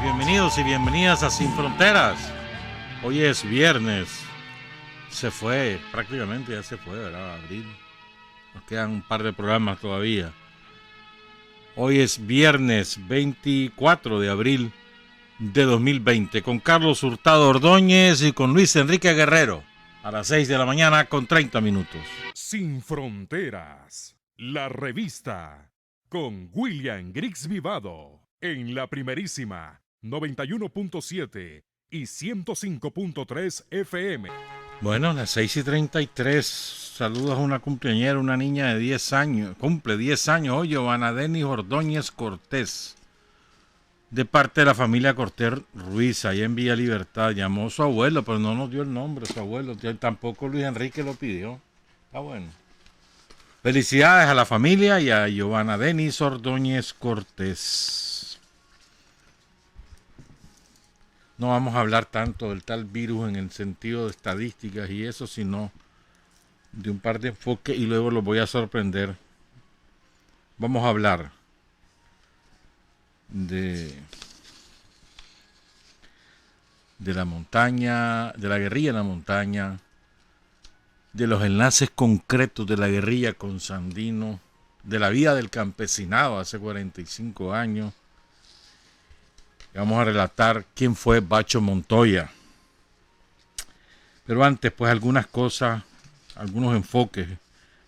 bienvenidos y bienvenidas a Sin Fronteras. Hoy es viernes. Se fue, prácticamente ya se fue, ¿verdad? Abril. Nos quedan un par de programas todavía. Hoy es viernes 24 de abril de 2020 con Carlos Hurtado Ordóñez y con Luis Enrique Guerrero a las 6 de la mañana con 30 minutos. Sin Fronteras, la revista con William Griggs Vivado en la primerísima 91.7 y 105.3 FM. Bueno, a las 6:33, saludos a una cumpleañera, una niña de 10 años, cumple 10 años hoy, Giovanna Denis Ordóñez Cortés, de parte de la familia Cortés Ruiz, allá en Villa Libertad. Llamó a su abuelo, pero no nos dio el nombre, su abuelo, tampoco Luis Enrique lo pidió. Está bueno. Felicidades a la familia y a Giovanna Denis Ordóñez Cortés. No vamos a hablar tanto del tal virus en el sentido de estadísticas y eso, sino de un par de enfoques y luego los voy a sorprender. Vamos a hablar de la montaña, de la guerrilla en la montaña, de los enlaces concretos de la guerrilla con Sandino, de la vida del campesinado hace 45 años. Vamos a relatar quién fue Bacho Montoya. Pero antes, pues algunas cosas, algunos enfoques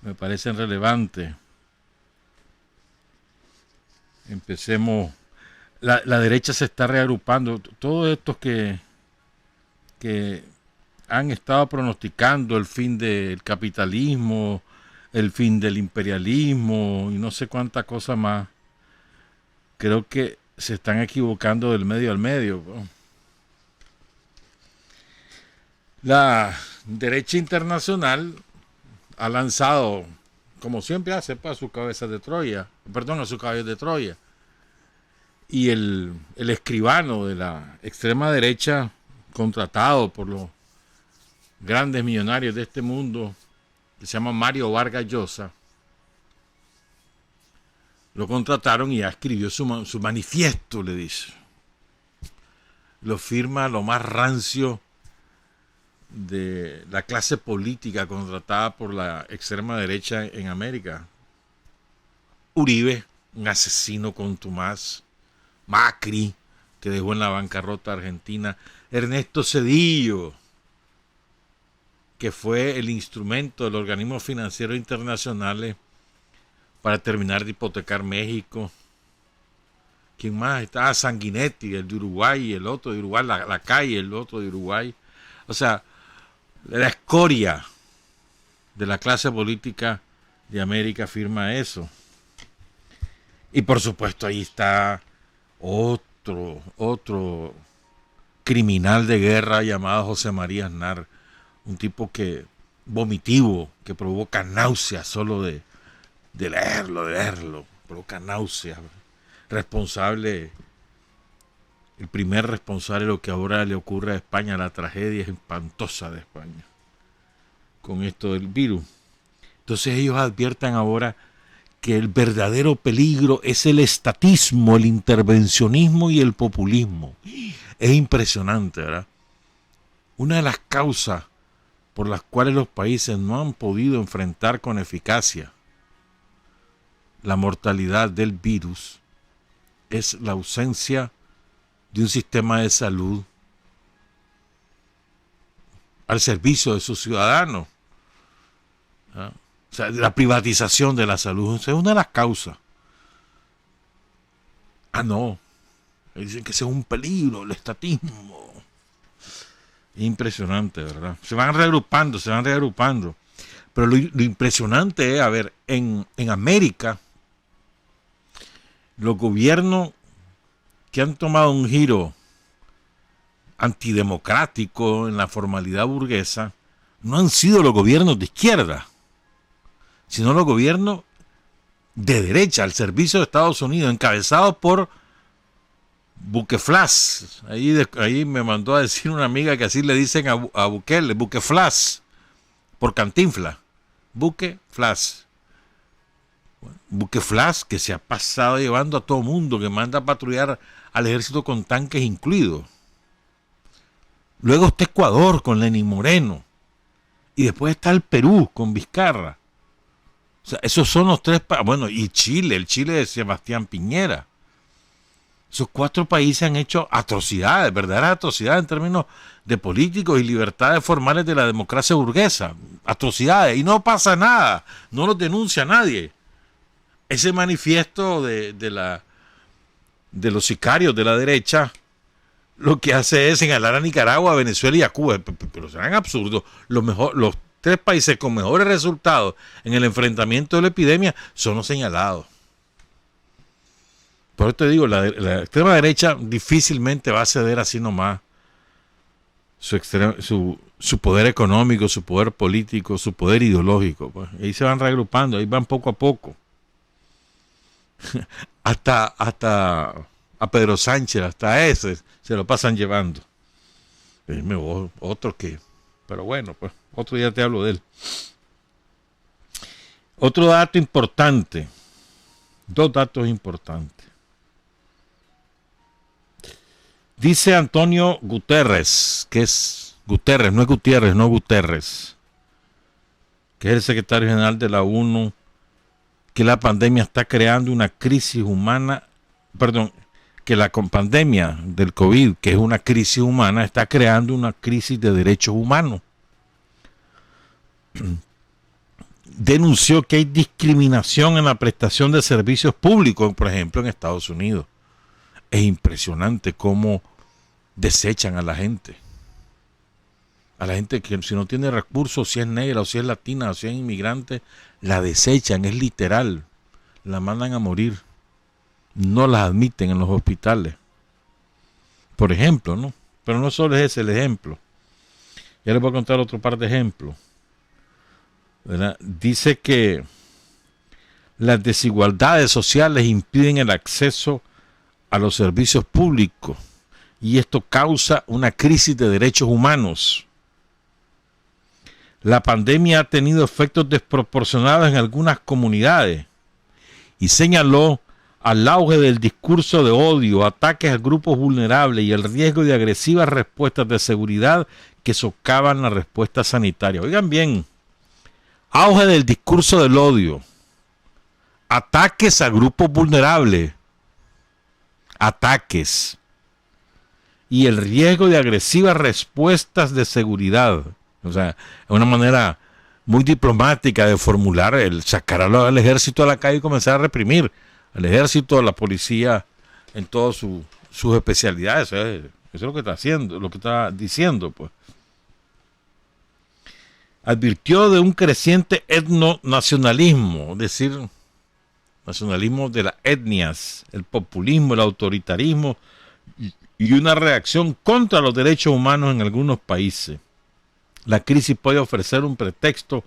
me parecen relevantes. Empecemos. La derecha se está reagrupando. Todos estos que han estado pronosticando el fin del capitalismo, el fin del imperialismo y no sé cuánta cosa más, creo que se están equivocando del medio al medio. La derecha internacional ha lanzado, como siempre hace, a su cabeza de Troya, a su caballo de Troya. Y el escribano de la extrema derecha, contratado por los grandes millonarios de este mundo, que se llama Mario Vargas Llosa, lo contrataron y ya escribió su manifiesto, le dice. Lo firma lo más rancio de la clase política contratada por la extrema derecha en América. Uribe, un asesino contumaz. Macri, que dejó en la bancarrota Argentina. Ernesto Zedillo, que fue el instrumento del organismo financiero internacionales para terminar de hipotecar México. ¿Quién más? Estaba Sanguinetti, el de Uruguay, el otro de Uruguay, la calle, el otro de Uruguay. O sea, la escoria de la clase política de América firma eso. Y por supuesto ahí está otro criminal de guerra llamado José María Aznar, un tipo que vomitivo, que provoca náuseas solo de leerlo, provoca náuseas. Responsable, el primer responsable de lo que ahora le ocurre a España, la tragedia espantosa de España, con esto del virus. Entonces ellos adviertan ahora que el verdadero peligro es el estatismo, el intervencionismo y el populismo. Es impresionante, ¿verdad? Una de las causas por las cuales los países no han podido enfrentar con eficacia la mortalidad del virus es la ausencia de un sistema de salud al servicio de sus ciudadanos. ¿Ah? O sea, la privatización de la salud es una de las causas. No. Dicen que ese es un peligro, el estatismo. Impresionante, ¿verdad? Se van reagrupando. Pero lo impresionante es, a ver, en América, los gobiernos que han tomado un giro antidemocrático en la formalidad burguesa no han sido los gobiernos de izquierda, sino los gobiernos de derecha, al servicio de Estados Unidos, encabezados por Buqueflas. Ahí me mandó a decir una amiga que así le dicen a Bukele, Buqueflas, por Cantinflas, Buqueflas. buque flash que se ha pasado llevando a todo mundo, que manda a patrullar al ejército con tanques incluidos. Luego está Ecuador con Lenín Moreno. Y después está el Perú con Vizcarra. O sea, esos son los tres países. Bueno, y Chile, el Chile de Sebastián Piñera. Esos 4 países han hecho atrocidades, verdaderas atrocidades en términos de políticos y libertades formales de la democracia burguesa. Atrocidades. Y no pasa nada. No los denuncia nadie. Ese manifiesto de los sicarios de la derecha lo que hace es señalar a Nicaragua, a Venezuela y a Cuba. Pero serán absurdos. Los 3 países con mejores resultados en el enfrentamiento de la epidemia son los señalados. Por eso te digo, la extrema derecha difícilmente va a ceder así nomás su poder económico, su poder político, su poder ideológico. Pues. Ahí se van reagrupando, ahí van poco a poco. hasta a Pedro Sánchez, hasta ese, se lo pasan llevando. Otro que... Pero bueno, pues otro día te hablo de él. Otro dato importante. 2 datos importantes. Dice Antonio Guterres, que es Guterres, no es Gutiérrez, no Guterres, que es el secretario general de la ONU, que la pandemia está creando una crisis humana, que la pandemia del COVID, que es una crisis humana, está creando una crisis de derechos humanos. Denunció que hay discriminación en la prestación de servicios públicos, por ejemplo, en Estados Unidos. Es impresionante cómo desechan a la gente. A la gente que si no tiene recursos, si es negra o si es latina o si es inmigrante, la desechan, es literal. La mandan a morir. No las admiten en los hospitales. Por ejemplo, ¿no? Pero no solo es ese el ejemplo. Ya les voy a contar otro par de ejemplos. ¿Verdad? Dice que las desigualdades sociales impiden el acceso a los servicios públicos y esto causa una crisis de derechos humanos. La pandemia ha tenido efectos desproporcionados en algunas comunidades y señaló al auge del discurso de odio, ataques a grupos vulnerables y el riesgo de agresivas respuestas de seguridad que socavan la respuesta sanitaria. Oigan bien, auge del discurso del odio, ataques a grupos vulnerables, ataques y el riesgo de agresivas respuestas de seguridad. O sea, es una manera muy diplomática de formular el sacar al ejército a la calle y comenzar a reprimir al ejército, a la policía en todas sus especialidades. Eso es lo que está haciendo, lo que está diciendo, pues. Advirtió de un creciente etnonacionalismo, es decir, nacionalismo de las etnias, el populismo, el autoritarismo y una reacción contra los derechos humanos en algunos países. La crisis puede ofrecer un pretexto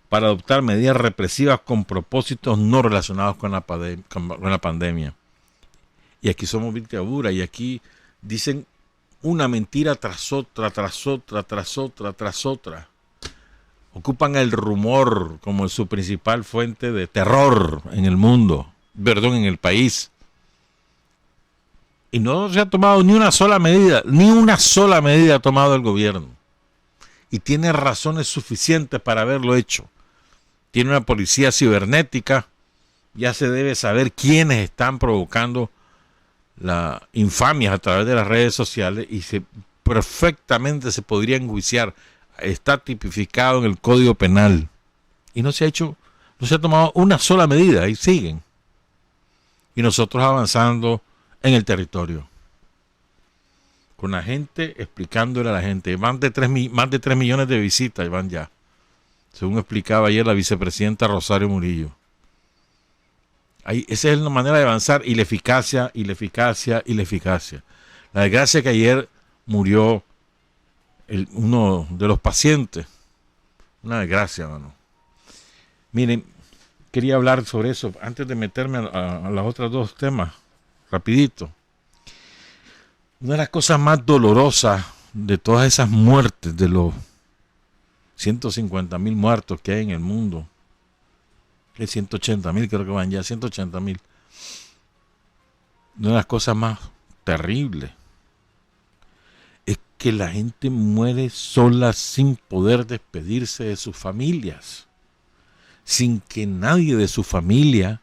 para adoptar medidas represivas con propósitos no relacionados con la pandemia. Y aquí somos dictadura y aquí dicen una mentira tras otra, tras otra, tras otra, tras otra. Ocupan el rumor como su principal fuente de terror en el mundo, en el país. Y no se ha tomado ni una sola medida ha tomado el gobierno. Y tiene razones suficientes para haberlo hecho. Tiene una policía cibernética, ya se debe saber quiénes están provocando la infamia a través de las redes sociales y perfectamente se podría enjuiciar. Está tipificado en el Código Penal y no se ha tomado una sola medida y siguen. Y nosotros avanzando en el territorio. Con la gente, explicándole a la gente. Más de 3 millones de visitas van ya. Según explicaba ayer la vicepresidenta Rosario Murillo. Esa es la manera de avanzar y la eficacia, y la eficacia, y la eficacia. La desgracia que ayer murió uno de los pacientes. Una desgracia, mano. Miren, quería hablar sobre eso antes de meterme a los otros 2 temas. Rapidito. Una de las cosas más dolorosas de todas esas muertes, de los 150,000 muertos que hay en el mundo, Es 180.000, creo que van ya, 180.000. Una de las cosas más terribles es que la gente muere sola sin poder despedirse de sus familias, sin que nadie de su familia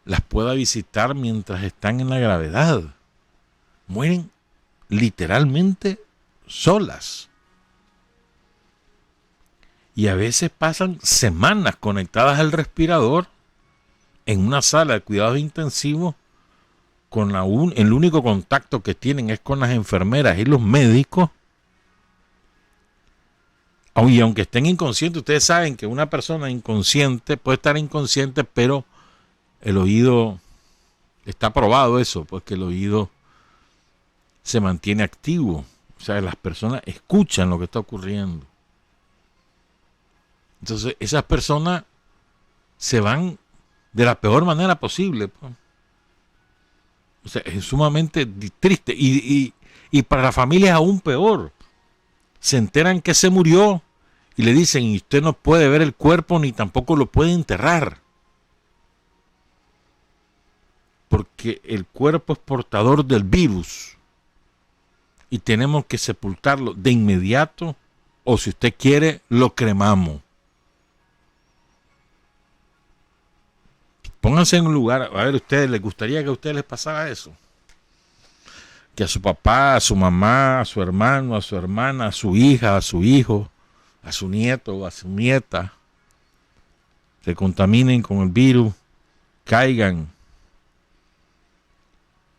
las pueda visitar mientras están en la gravedad. Mueren literalmente solas. Y a veces pasan semanas conectadas al respirador en una sala de cuidados intensivos, con el único contacto que tienen es con las enfermeras y los médicos. Y aunque estén inconscientes, ustedes saben que una persona inconsciente puede estar inconsciente, pero el oído, está probado eso, pues que el oído se mantiene activo. O sea, las personas escuchan lo que está ocurriendo. Entonces, esas personas se van de la peor manera posible, pues. O sea, es sumamente triste. Y para la familia es aún peor. Se enteran que se murió y le dicen, y usted no puede ver el cuerpo ni tampoco lo puede enterrar. Porque el cuerpo es portador del virus. Y tenemos que sepultarlo de inmediato, o si usted quiere, lo cremamos. Pónganse en un lugar, a ver, ustedes, ¿les gustaría que a ustedes les pasara eso? Que a su papá, a su mamá, a su hermano, a su hermana, a su hija, a su hijo, a su nieto o a su nieta se contaminen con el virus, caigan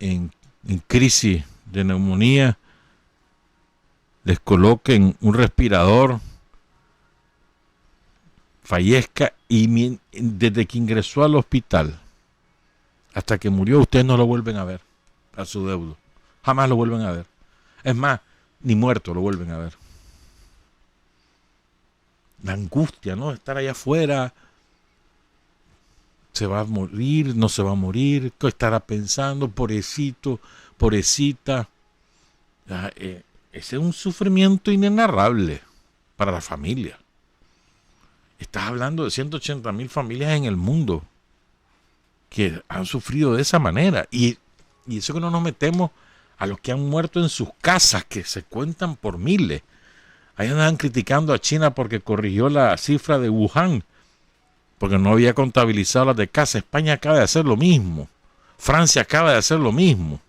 en crisis de neumonía, les coloquen un respirador, fallezca y desde que ingresó al hospital hasta que murió, ustedes no lo vuelven a ver a su deudo. Jamás lo vuelven a ver. Es más, ni muerto lo vuelven a ver. La angustia, ¿no? Estar allá afuera. ¿Se va a morir? ¿No se va a morir? ¿Qué estará pensando? Pobrecito, pobrecita. Ese es un sufrimiento inenarrable para la familia. Estás hablando de 180.000 familias en el mundo que han sufrido de esa manera. Y eso que no nos metemos a los que han muerto en sus casas, que se cuentan por miles. Ahí andaban criticando a China porque corrigió la cifra de Wuhan, porque no había contabilizado las de casa. España acaba de hacer lo mismo. Francia acaba de hacer lo mismo.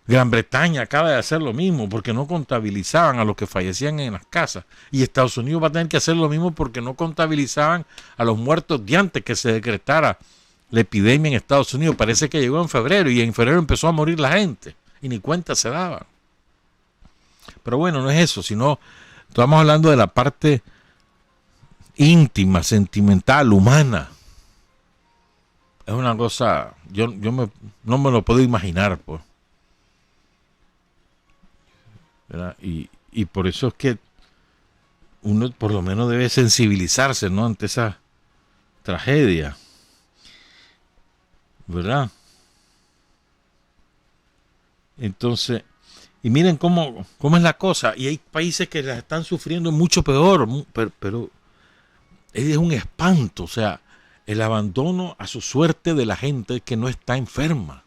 Gran Bretaña acaba de hacer lo mismo porque no contabilizaban a los que fallecían en las casas. Y Estados Unidos va a tener que hacer lo mismo porque no contabilizaban a los muertos de antes que se decretara la epidemia en Estados Unidos. Parece que llegó en febrero y en febrero empezó a morir la gente y ni cuenta se daban. Pero bueno, no es eso, sino estamos hablando de la parte íntima, sentimental, humana. Es una cosa, no me lo puedo imaginar, pues. ¿Verdad? Y por eso es que uno por lo menos debe sensibilizarse, ¿no? Ante esa tragedia, ¿verdad? Entonces, y miren cómo es la cosa. Y hay países que la están sufriendo mucho peor, pero es un espanto, o sea, el abandono a su suerte de la gente que no está enferma.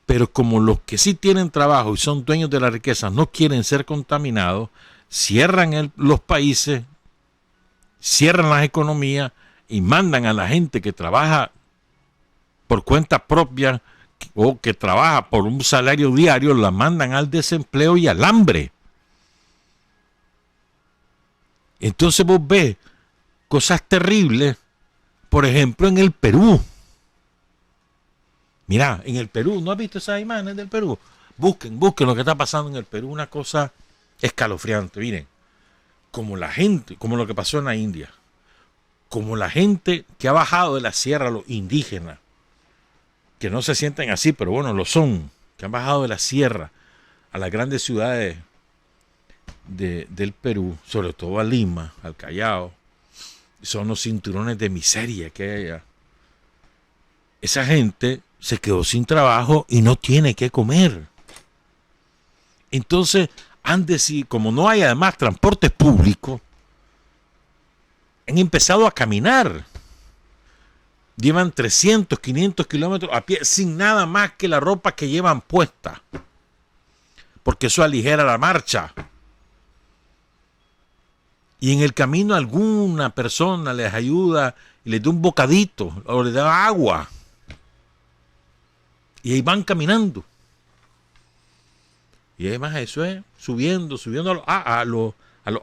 Pero como los que sí tienen trabajo y son dueños de la riqueza no quieren ser contaminados, cierran los países, cierran las economías y mandan a la gente que trabaja por cuenta propia o que trabaja por un salario diario, la mandan al desempleo y al hambre. Entonces vos ves cosas terribles, por ejemplo en el Perú. Mirá, en el Perú, ¿no has visto esas imágenes del Perú? Busquen lo que está pasando en el Perú, una cosa escalofriante. Miren, como la gente, como lo que pasó en la India, como la gente que ha bajado de la sierra, los indígenas, que no se sienten así, pero bueno, lo son, que han bajado de la sierra a las grandes ciudades del Perú, sobre todo a Lima, al Callao, son los cinturones de miseria que hay allá. Esa gente se quedó sin trabajo y no tiene que comer. Entonces, han decidido, como no hay además transporte público, han empezado a caminar. Llevan 300, 500 kilómetros a pie sin nada más que la ropa que llevan puesta. Porque eso aligera la marcha. Y en el camino alguna persona les ayuda y les da un bocadito o les da agua. Y ahí van caminando. Y además eso es subiendo a los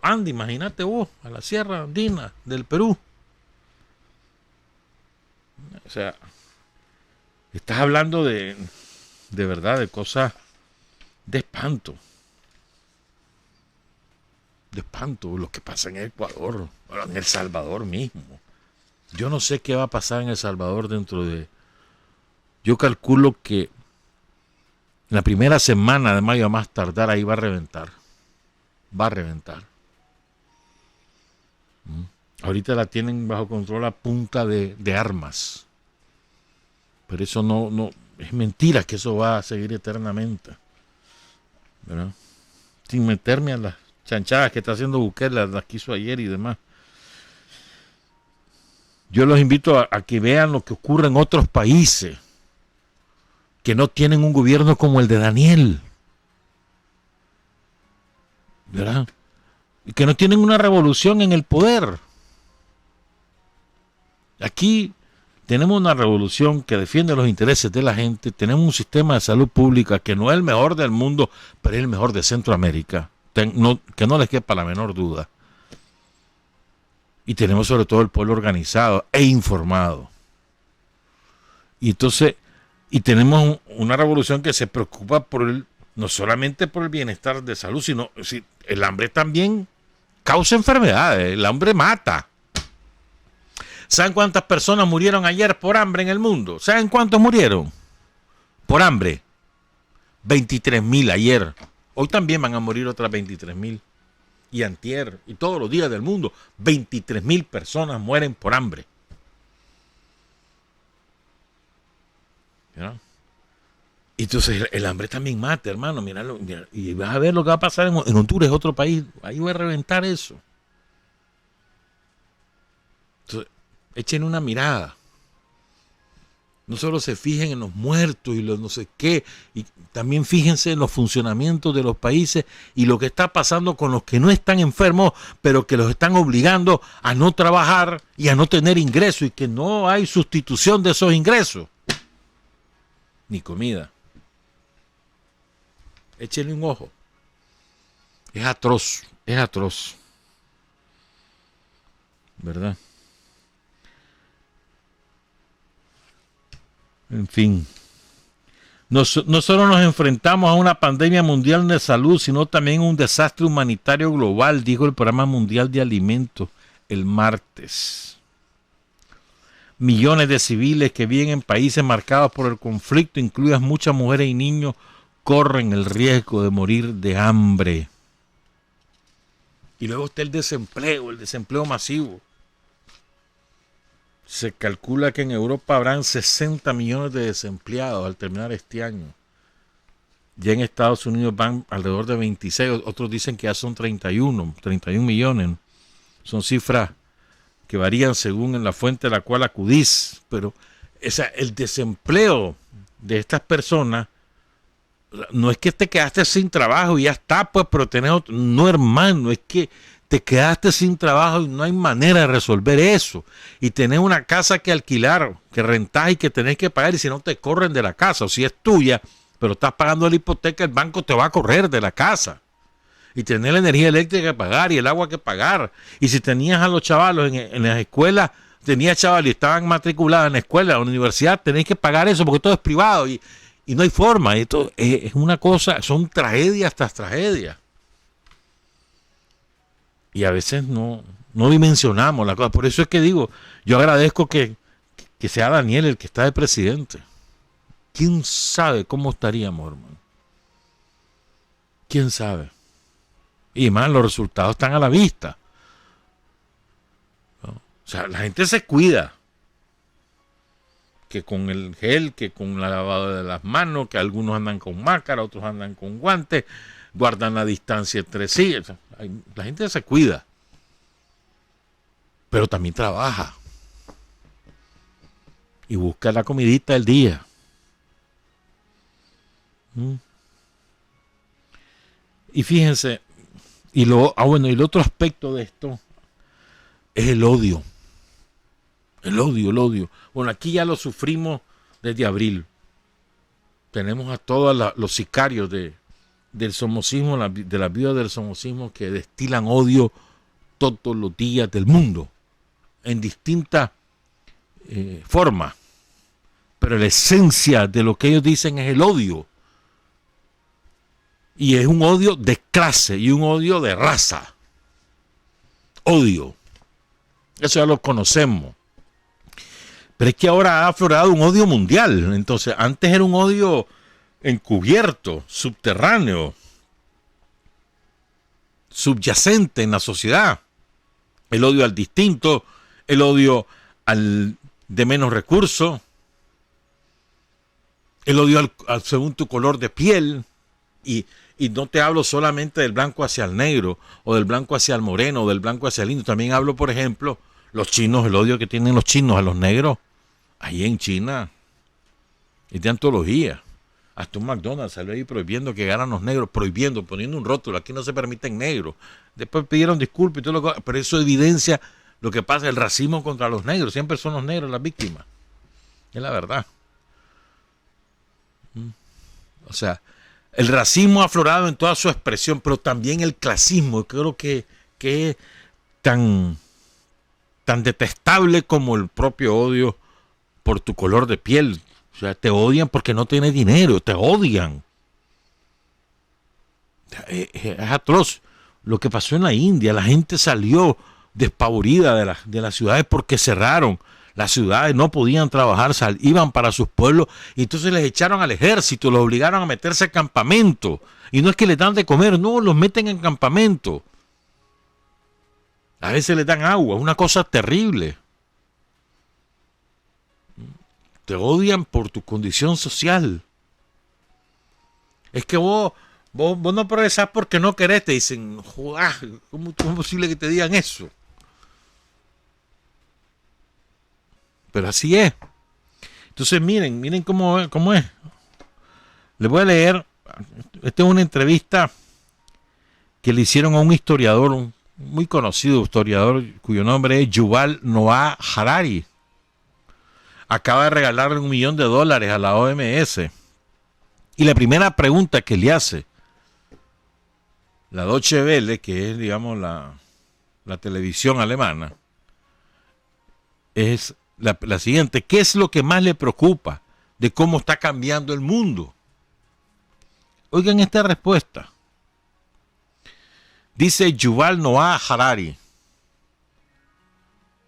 Andes, imagínate vos, a la Sierra Andina del Perú. O sea, estás hablando de verdad, de cosas de espanto. De espanto, lo que pasa en Ecuador, en El Salvador mismo. Yo no sé qué va a pasar en El Salvador dentro de... Yo calculo que la primera semana de mayo a más tardar ahí va a reventar. Va a reventar. Ahorita la tienen bajo control a punta de armas. Pero eso no es mentira que eso va a seguir eternamente. ¿Verdad? Sin meterme a las chanchadas que está haciendo Bukele, las que hizo ayer y demás. Yo los invito a que vean lo que ocurre en otros países que no tienen un gobierno como el de Daniel, ¿verdad? Y que no tienen una revolución en el poder. Aquí tenemos una revolución que defiende los intereses de la gente, tenemos un sistema de salud pública que no es el mejor del mundo, pero es el mejor de Centroamérica, que no les quepa la menor duda. Y tenemos sobre todo el pueblo organizado e informado. Y entonces, y tenemos una revolución que se preocupa no solamente por el bienestar de salud, sino el hambre también causa enfermedades, el hambre mata. ¿Saben cuántas personas murieron ayer por hambre en el mundo? ¿Saben cuántos murieron por hambre? 23,000 ayer. Hoy también van a morir otras 23,000. Y antier, y todos los días del mundo, 23,000 personas mueren por hambre. ¿Ya? Entonces el hambre también mata, hermano. Míralo, y vas a ver lo que va a pasar en Honduras, otro país. Ahí va a reventar eso. Entonces, echen una mirada. No solo se fijen en los muertos y los no sé qué, y también fíjense en los funcionamientos de los países y lo que está pasando con los que no están enfermos, pero que los están obligando a no trabajar y a no tener ingresos y que no hay sustitución de esos ingresos. Ni comida. Échenle un ojo. Es atroz, ¿verdad? En fin, no solo nos enfrentamos a una pandemia mundial de salud, sino también a un desastre humanitario global, dijo el Programa Mundial de Alimentos el martes. Millones de civiles que viven en países marcados por el conflicto, incluidas muchas mujeres y niños, corren el riesgo de morir de hambre. Y luego está el desempleo masivo. Se calcula que en Europa habrán 60 millones de desempleados al terminar este año. Ya en Estados Unidos van alrededor de 26, otros dicen que ya son 31 millones. Son cifras que varían según en la fuente a la cual acudís. Pero el desempleo de estas personas no es que te quedaste sin trabajo y ya está, pues, pero tenés otro. No, hermano, es que te quedaste sin trabajo y no hay manera de resolver eso. Y tenés una casa que alquilar, que rentás y que tenés que pagar, y si no te corren de la casa, o si es tuya, pero estás pagando la hipoteca, el banco te va a correr de la casa. Y tenés la energía eléctrica que pagar y el agua que pagar. Y si tenías a los chavalos en las escuelas, tenías chavales y estaban matriculados en la escuela, en la universidad, tenés que pagar eso porque todo es privado y no hay forma. Esto es una cosa, son tragedias tras tragedias. Y a veces no dimensionamos la cosa. Por eso es que digo, yo agradezco que sea Daniel el que está de presidente. ¿Quién sabe cómo estaríamos, hermano? ¿Quién sabe? Y más, los resultados están a la vista. ¿No? O sea, la gente se cuida. Que con el gel, que con la lavada de las manos, que algunos andan con máscara, otros andan con guantes, guardan la distancia entre sí. O sea, la gente se cuida. pero también trabaja y busca la comidita del día. Y fíjense, y el otro aspecto de esto es el odio. El odio. Bueno, aquí ya lo sufrimos desde abril. Tenemos a todos los sicarios del somocismo, de las vidas del somocismo, que destilan odio todos los días del mundo, en distintas formas. Pero la esencia de lo que ellos dicen es el odio. Y es un odio de clase y un odio de raza. Odio. Eso ya lo conocemos. Pero es que ahora ha aflorado un odio mundial. Entonces, antes era un odio encubierto, subterráneo, subyacente en la sociedad. El odio al distinto, el odio al de menos recursos, el odio según tu color de piel. Y no te hablo solamente del blanco hacia el negro, o del blanco hacia el moreno, o del blanco hacia el indio. También hablo, por ejemplo, los chinos, el odio que tienen los chinos a los negros. Ahí en China es de antología. Hasta un McDonald's salió ahí prohibiendo que ganan los negros, poniendo un rótulo, aquí no se permiten negros. Después pidieron disculpas y todo lo que, pero eso evidencia lo que pasa, el racismo contra los negros. Siempre son los negros las víctimas. Es la verdad. O sea, el racismo ha aflorado en toda su expresión, pero también el clasismo. Creo que es tan detestable como el propio odio por tu color de piel. O sea, te odian porque no tienes dinero, te odian. Es atroz. Lo que pasó en la India, la gente salió despavorida de las ciudades porque cerraron. Las ciudades no podían trabajar, iban para sus pueblos y entonces les echaron al ejército, los obligaron a meterse a campamento. Y no es que les dan de comer, no, los meten en campamento. A veces les dan agua, es una cosa terrible. Te odian por tu condición social. Es que vos no progresás porque no querés, te dicen, ¿cómo es posible que te digan eso? Pero así es. Entonces miren cómo es. Les voy a leer, esta es una entrevista que le hicieron a un historiador, un muy conocido historiador, cuyo nombre es Yuval Noah Harari. Acaba de regalarle $1 millón a la OMS. Y la primera pregunta que le hace la Deutsche Welle, que es, digamos, la televisión alemana, es la siguiente: ¿qué es lo que más le preocupa de cómo está cambiando el mundo? Oigan esta respuesta. Dice Yuval Noah Harari,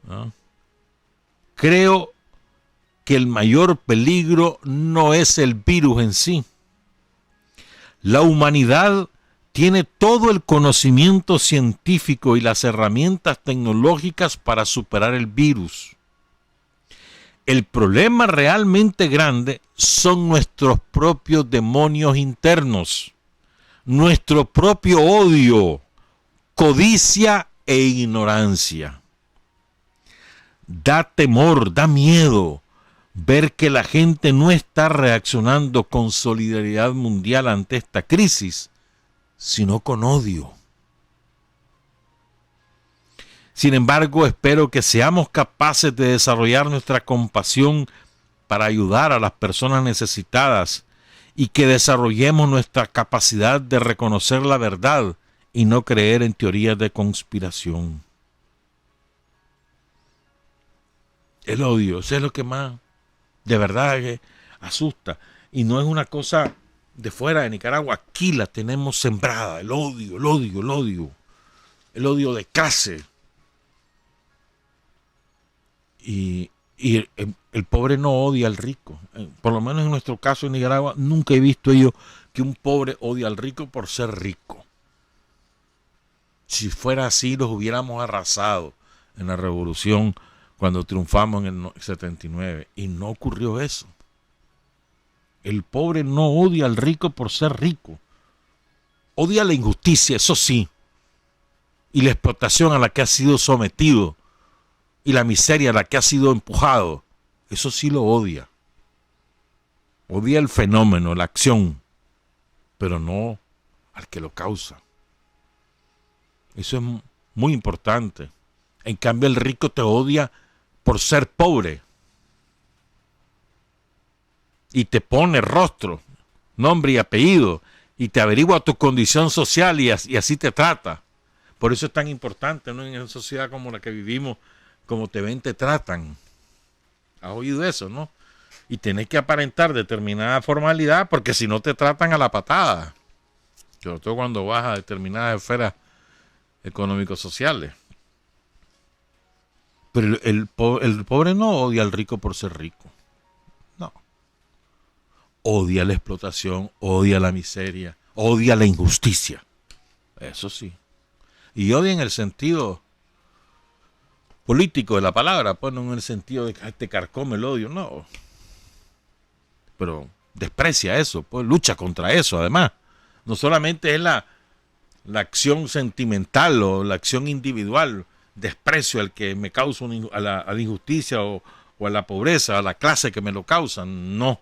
¿no? Creo que el mayor peligro no es el virus en sí. La humanidad tiene todo el conocimiento científico y las herramientas tecnológicas para superar el virus. El problema realmente grande son nuestros propios demonios internos, nuestro propio odio, codicia e ignorancia. Da temor, da miedo ver que la gente no está reaccionando con solidaridad mundial ante esta crisis, sino con odio. Sin embargo, espero que seamos capaces de desarrollar nuestra compasión para ayudar a las personas necesitadas y que desarrollemos nuestra capacidad de reconocer la verdad y no creer en teorías de conspiración. El odio, eso es lo que más de verdad que asusta. Y no es una cosa de fuera de Nicaragua. Aquí la tenemos sembrada. El odio, el odio, el odio. El odio de clase. Y el pobre no odia al rico. Por lo menos en nuestro caso en Nicaragua, nunca he visto yo que un pobre odia al rico por ser rico. Si fuera así, los hubiéramos arrasado en la revolución cuando triunfamos en el 79. Y no ocurrió eso. El pobre no odia al rico por ser rico. Odia la injusticia, eso sí. Y la explotación a la que ha sido sometido y la miseria a la que ha sido empujado, eso sí lo odia. Odia el fenómeno, la acción, pero no al que lo causa. Eso es muy importante. En cambio, el rico te odia por ser pobre y te pone rostro, nombre y apellido y te averigua tu condición social y así te trata. Por eso es tan importante, ¿no? En una sociedad como la que vivimos, como te ven, te tratan. ¿Has oído eso, no? Y tenés que aparentar determinada formalidad porque si no te tratan a la patada. Sobre todo cuando vas a determinadas esferas económico-sociales. Pero el pobre no odia al rico por ser rico. No. Odia la explotación, odia la miseria, odia la injusticia. Eso sí. Y odia en el sentido político de la palabra, pues no en el sentido de que te carcome el odio, no. Pero desprecia eso, pues lucha contra eso, además. No solamente es la acción sentimental o la acción individual, desprecio al que me causa a la injusticia o a la pobreza, a la clase que me lo causan, no,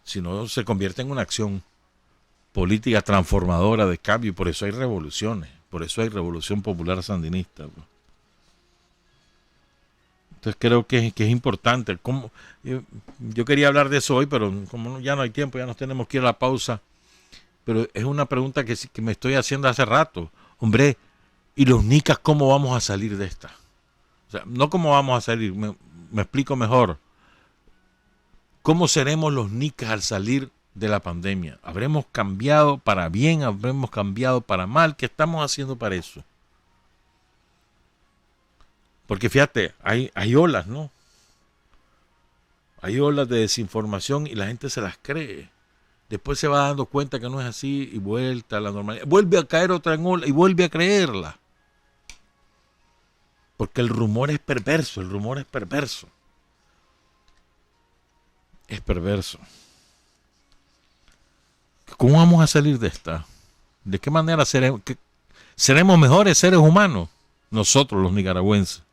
sino se convierte en una acción política transformadora de cambio y por eso hay revoluciones, por eso hay revolución popular sandinista. Entonces creo que es importante. Yo quería hablar de eso hoy, pero como ya no hay tiempo, ya nos tenemos que ir a la pausa. Pero es una pregunta que me estoy haciendo hace rato. Hombre, ¿y los nicas cómo vamos a salir de esta? O sea, no cómo vamos a salir, me explico mejor. ¿Cómo seremos los nicas al salir de la pandemia? ¿Habremos cambiado para bien? ¿Habremos cambiado para mal? ¿Qué estamos haciendo para eso? Porque fíjate, hay olas, ¿no? Hay olas de desinformación y la gente se las cree. Después se va dando cuenta que no es así y vuelta a la normalidad. Vuelve a caer otra en ola y vuelve a creerla. Porque el rumor es perverso, el rumor es perverso. Es perverso. ¿Cómo vamos a salir de esta? ¿De qué manera seremos mejores seres humanos? Nosotros los nicaragüenses.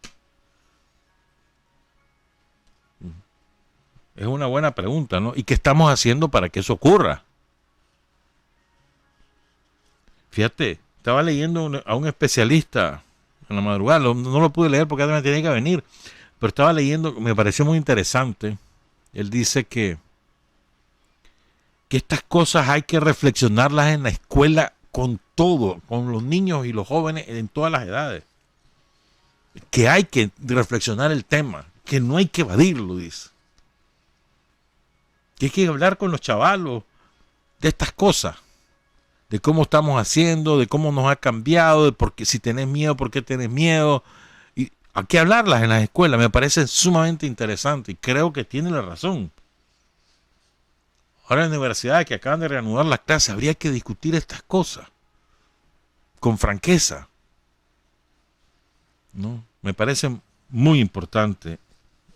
Es una buena pregunta, ¿no? ¿Y qué estamos haciendo para que eso ocurra? Fíjate, estaba leyendo a un especialista en la madrugada, no lo pude leer porque me tenía que venir, pero estaba leyendo, me pareció muy interesante. Él dice que estas cosas hay que reflexionarlas en la escuela con todo, con los niños y los jóvenes en todas las edades. Que hay que reflexionar el tema, que no hay que evadirlo, dice. Que hay que hablar con los chavalos de estas cosas, de cómo estamos haciendo, de cómo nos ha cambiado, de por qué, si tenés miedo, por qué tenés miedo. Y hay que hablarlas en las escuelas, me parece sumamente interesante y creo que tiene la razón. Ahora en la universidad que acaban de reanudar las clases, habría que discutir estas cosas con franqueza. ¿No? Me parece muy importante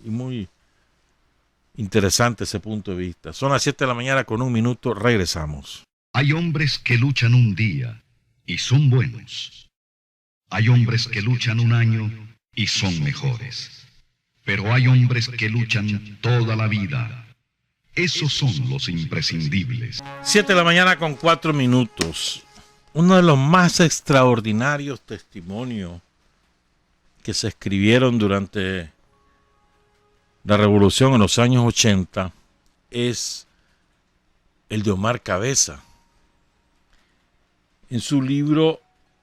y muy interesante ese punto de vista. Son las 7 de la mañana con 1 minuto, regresamos. Hay hombres que luchan un día y son buenos. Hay hombres que luchan un año y son mejores. Pero hay hombres que luchan toda la vida. Esos son los imprescindibles. 7 de la mañana con 4 minutos. Uno de los más extraordinarios testimonios que se escribieron durante la revolución en los años 80 es el de Omar Cabeza. En su libro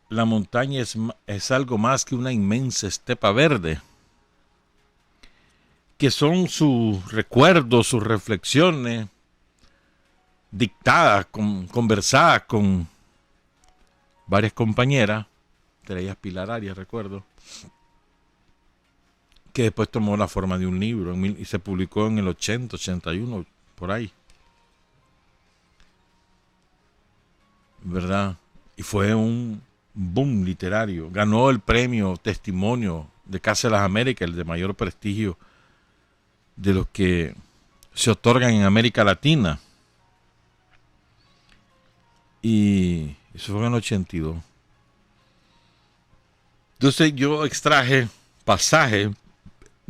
La montaña es algo más que una inmensa estepa verde, que son sus recuerdos, sus reflexiones dictadas, conversadas con varias compañeras, entre ellas Pilar Arias, recuerdo, que después tomó la forma de un libro y se publicó en el 80, 81, por ahí. ¿Verdad? Y fue un boom literario. Ganó el premio Testimonio de Casa de las Américas, el de mayor prestigio de los que se otorgan en América Latina. Y eso fue en el 82. Entonces yo extraje pasajes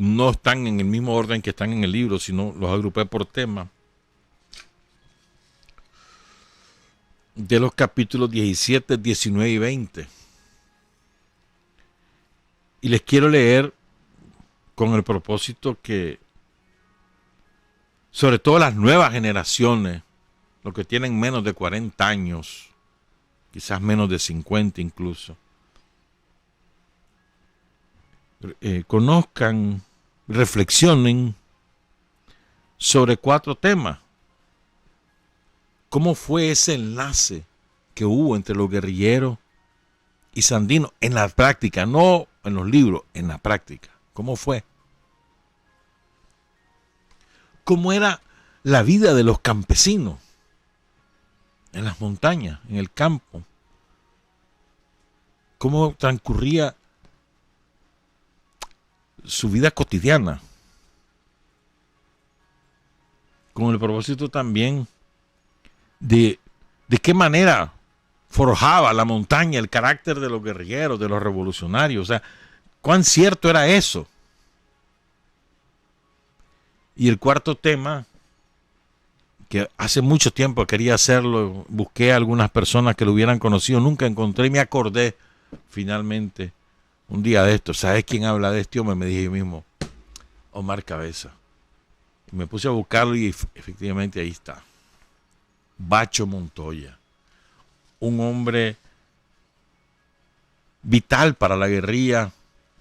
no están en el mismo orden que están en el libro, sino los agrupé por tema. De los capítulos 17, 19 y 20. Y les quiero leer con el propósito que, sobre todo las nuevas generaciones, los que tienen menos de 40 años, quizás menos de 50 incluso, conozcan, reflexionen sobre 4 temas. ¿Cómo fue ese enlace que hubo entre los guerrilleros y Sandino en la práctica? No en los libros, en la práctica. ¿Cómo fue? ¿Cómo era la vida de los campesinos en las montañas, en el campo? ¿Cómo transcurría su vida cotidiana? Con el propósito también de qué manera forjaba la montaña el carácter de los guerrilleros, de los revolucionarios. O sea, cuán cierto era eso. Y el 4 tema, que hace mucho tiempo quería hacerlo, busqué a algunas personas que lo hubieran conocido, nunca encontré y me acordé finalmente un día de esto. ¿Sabes quién habla de este hombre? Me dije yo mismo, Omar Cabeza. Y me puse a buscarlo y efectivamente ahí está. Bacho Montoya, un hombre vital para la guerrilla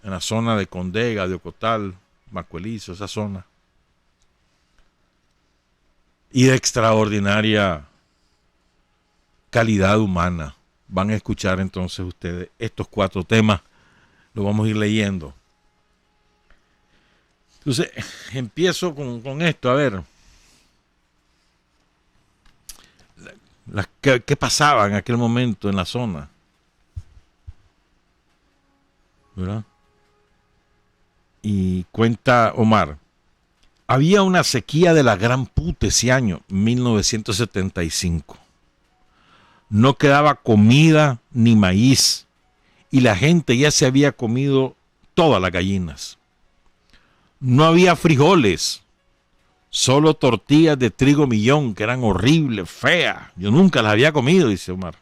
en la zona de Condega, de Ocotal, Macuelizo, esa zona, y de extraordinaria calidad humana. Van a escuchar entonces ustedes estos 4 temas, lo vamos a ir leyendo. Entonces, empiezo con esto, a ver. ¿Qué pasaba en aquel momento en la zona? ¿Verdad? Y cuenta Omar, había una sequía de la gran puta ese año, 1975. No quedaba comida ni maíz y la gente ya se había comido todas las gallinas. No había frijoles, solo tortillas de trigo millón, que eran horribles, feas. Yo nunca las había comido, dice Omar.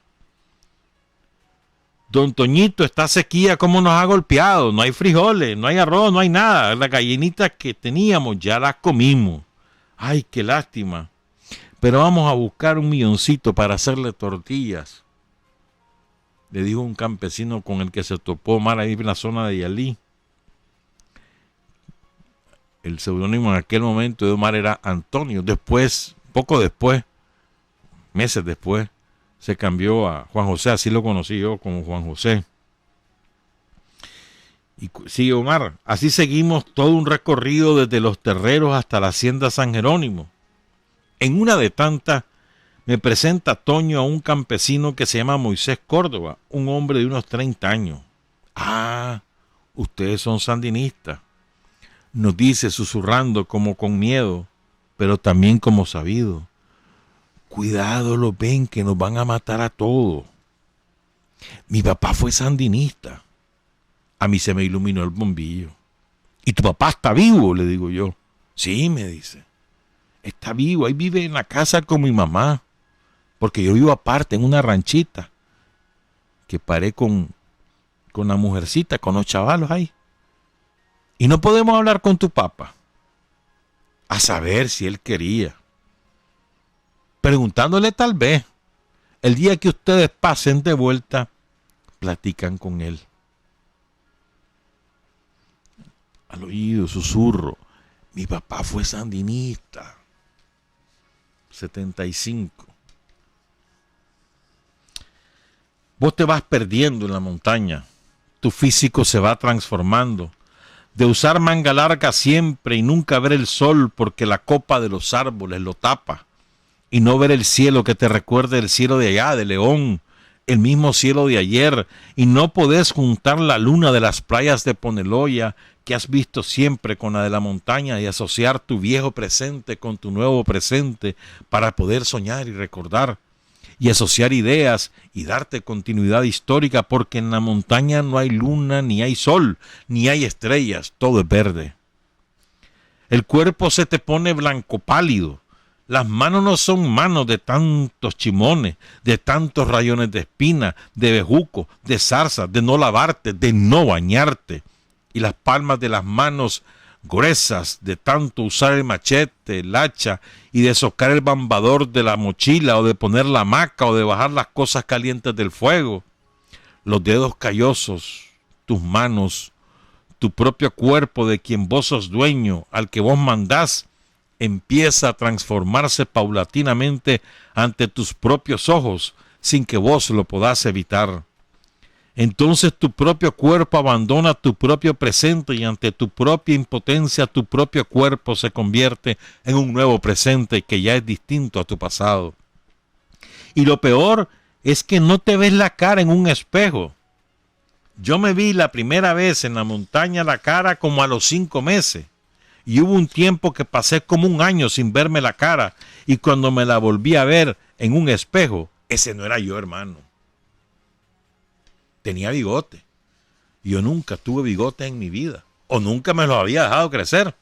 Don Toñito, esta sequía, ¿cómo nos ha golpeado? No hay frijoles, no hay arroz, no hay nada. Las gallinitas que teníamos ya las comimos. Ay, qué lástima. Pero vamos a buscar un milloncito para hacerle tortillas, le dijo un campesino con el que se topó Omar ahí en la zona de Yalí. El seudónimo en aquel momento de Omar era Antonio. Después, poco después, meses después, se cambió a Juan José. Así lo conocí yo como Juan José. Y sigue Omar. Así seguimos todo un recorrido desde los terreros hasta la hacienda San Jerónimo. En una de tantas me presenta Toño a un campesino que se llama Moisés Córdoba, un hombre de unos 30 años. Ah, ustedes son sandinistas, nos dice susurrando como con miedo, pero también como sabido. Cuidado, lo ven que nos van a matar a todos. Mi papá fue sandinista. A mí se me iluminó el bombillo. ¿Y tu papá está vivo?, le digo yo. Sí, me dice. Está vivo, ahí vive en la casa con mi mamá. Porque yo vivo aparte, en una ranchita. Que paré con la mujercita, con los chavalos ahí. Y no podemos hablar con tu papá. A saber si él quería. Preguntándole tal vez. El día que ustedes pasen de vuelta, platican con él. Al oído, susurro. Mi papá fue sandinista. 75. Vos te vas perdiendo en la montaña. Tu físico se va transformando. De usar manga larga siempre y nunca ver el sol porque la copa de los árboles lo tapa. Y no ver el cielo que te recuerde el cielo de allá, de León, el mismo cielo de ayer. Y no podés juntar la luna de las playas de Poneloya que has visto siempre con la de la montaña y asociar tu viejo presente con tu nuevo presente para poder soñar y recordar y asociar ideas y darte continuidad histórica, porque en la montaña no hay luna, ni hay sol, ni hay estrellas, todo es verde. El cuerpo se te pone blanco pálido. Las manos no son manos de tantos chimones, de tantos rayones de espina, de bejuco, de zarza, de no lavarte, de no bañarte. Y las palmas de las manos gruesas de tanto usar el machete, el hacha y de socar el bambador de la mochila o de poner la hamaca o de bajar las cosas calientes del fuego. Los dedos callosos, tus manos, tu propio cuerpo de quien vos sos dueño, al que vos mandás, empieza a transformarse paulatinamente ante tus propios ojos sin que vos lo podás evitar. Entonces tu propio cuerpo abandona tu propio presente y ante tu propia impotencia tu propio cuerpo se convierte en un nuevo presente que ya es distinto a tu pasado. Y lo peor es que no te ves la cara en un espejo. Yo me vi la primera vez en la montaña la cara como a los 5 meses. Y hubo un tiempo que pasé como un año sin verme la cara. Y cuando me la volví a ver en un espejo, ese no era yo, hermano. Tenía bigote. Yo nunca tuve bigote en mi vida. O nunca me lo había dejado crecer.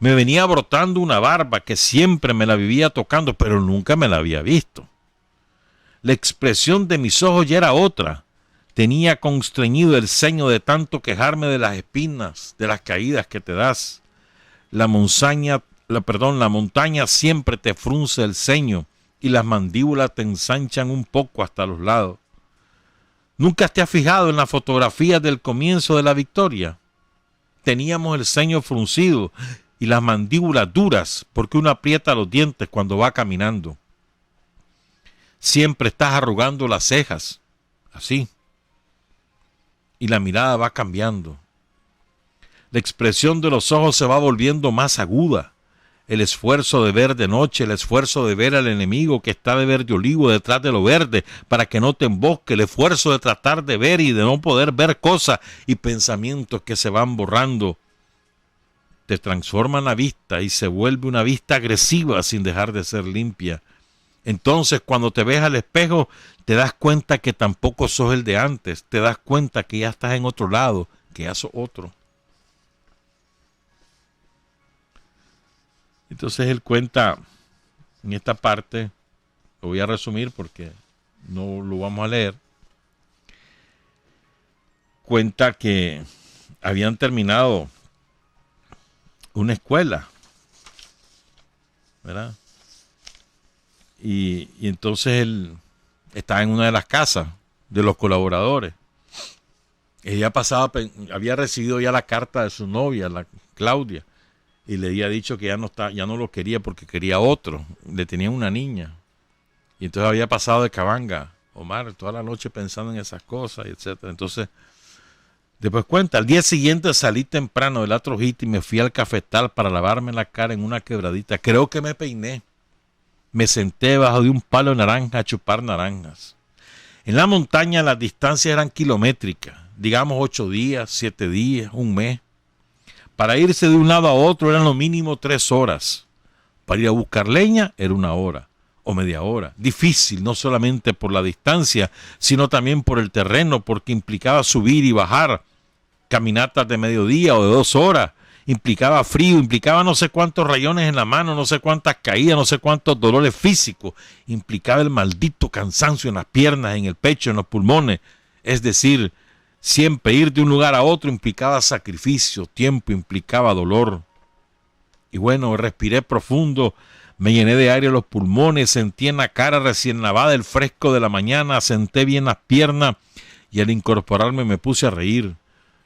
Me venía brotando una barba que siempre me la vivía tocando, pero nunca me la había visto. La expresión de mis ojos ya era otra. Tenía constreñido el ceño de tanto quejarme de las espinas, de las caídas que te das. La montaña siempre te frunce el ceño y las mandíbulas te ensanchan un poco hasta los lados. ¿Nunca te has fijado en la fotografía del comienzo de la victoria? Teníamos el ceño fruncido y las mandíbulas duras porque uno aprieta los dientes cuando va caminando. Siempre estás arrugando las cejas, así. Y la mirada va cambiando. La expresión de los ojos se va volviendo más aguda. El esfuerzo de ver de noche, el esfuerzo de ver al enemigo que está de verde olivo detrás de lo verde para que no te embosque, el esfuerzo de tratar de ver y de no poder ver cosas y pensamientos que se van borrando. Te transforman la vista y se vuelve una vista agresiva sin dejar de ser limpia. Entonces, cuando te ves al espejo, te das cuenta que tampoco sos el de antes. Te das cuenta que ya estás en otro lado, que ya sos otro. Entonces él cuenta en esta parte, lo voy a resumir porque no lo vamos a leer. Cuenta que habían terminado una escuela, ¿verdad? Y entonces él estaba en una de las casas de los colaboradores. Ella había recibido ya la carta de su novia, la Claudia, y le había dicho que ya no lo quería porque quería otro. Le tenía una niña. Y entonces había pasado de cabanga, Omar, toda la noche pensando en esas cosas, etcétera. Entonces, después cuenta, al día siguiente salí temprano de la Trojita y me fui al cafetal para lavarme la cara en una quebradita. Creo que me peiné. Me senté bajo de un palo de naranja a chupar naranjas. En la montaña las distancias eran kilométricas, digamos 8 días, 7 días, un mes. Para irse de un lado a otro eran lo mínimo 3 horas. Para ir a buscar leña era 1 hora o media hora. Difícil, no solamente por la distancia, sino también por el terreno, porque implicaba subir y bajar. Caminatas de mediodía o de 2 horas. Implicaba frío, implicaba no sé cuántos rayones en la mano, no sé cuántas caídas, no sé cuántos dolores físicos. Implicaba el maldito cansancio en las piernas, en el pecho, en los pulmones. Es decir, siempre ir de un lugar a otro implicaba sacrificio, tiempo, implicaba dolor. Y bueno, respiré profundo, me llené de aire los pulmones, sentí en la cara recién lavada el fresco de la mañana, senté bien las piernas y al incorporarme me puse a reír.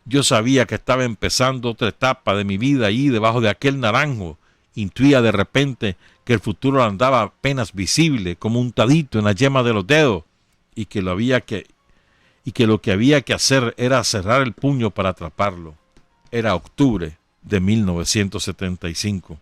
Yo sabía que estaba empezando otra etapa de mi vida allí debajo de aquel naranjo. Intuía de repente que el futuro andaba apenas visible, como untadito en la yema de los dedos, y que lo que había que hacer era cerrar el puño para atraparlo. Era octubre de 1975.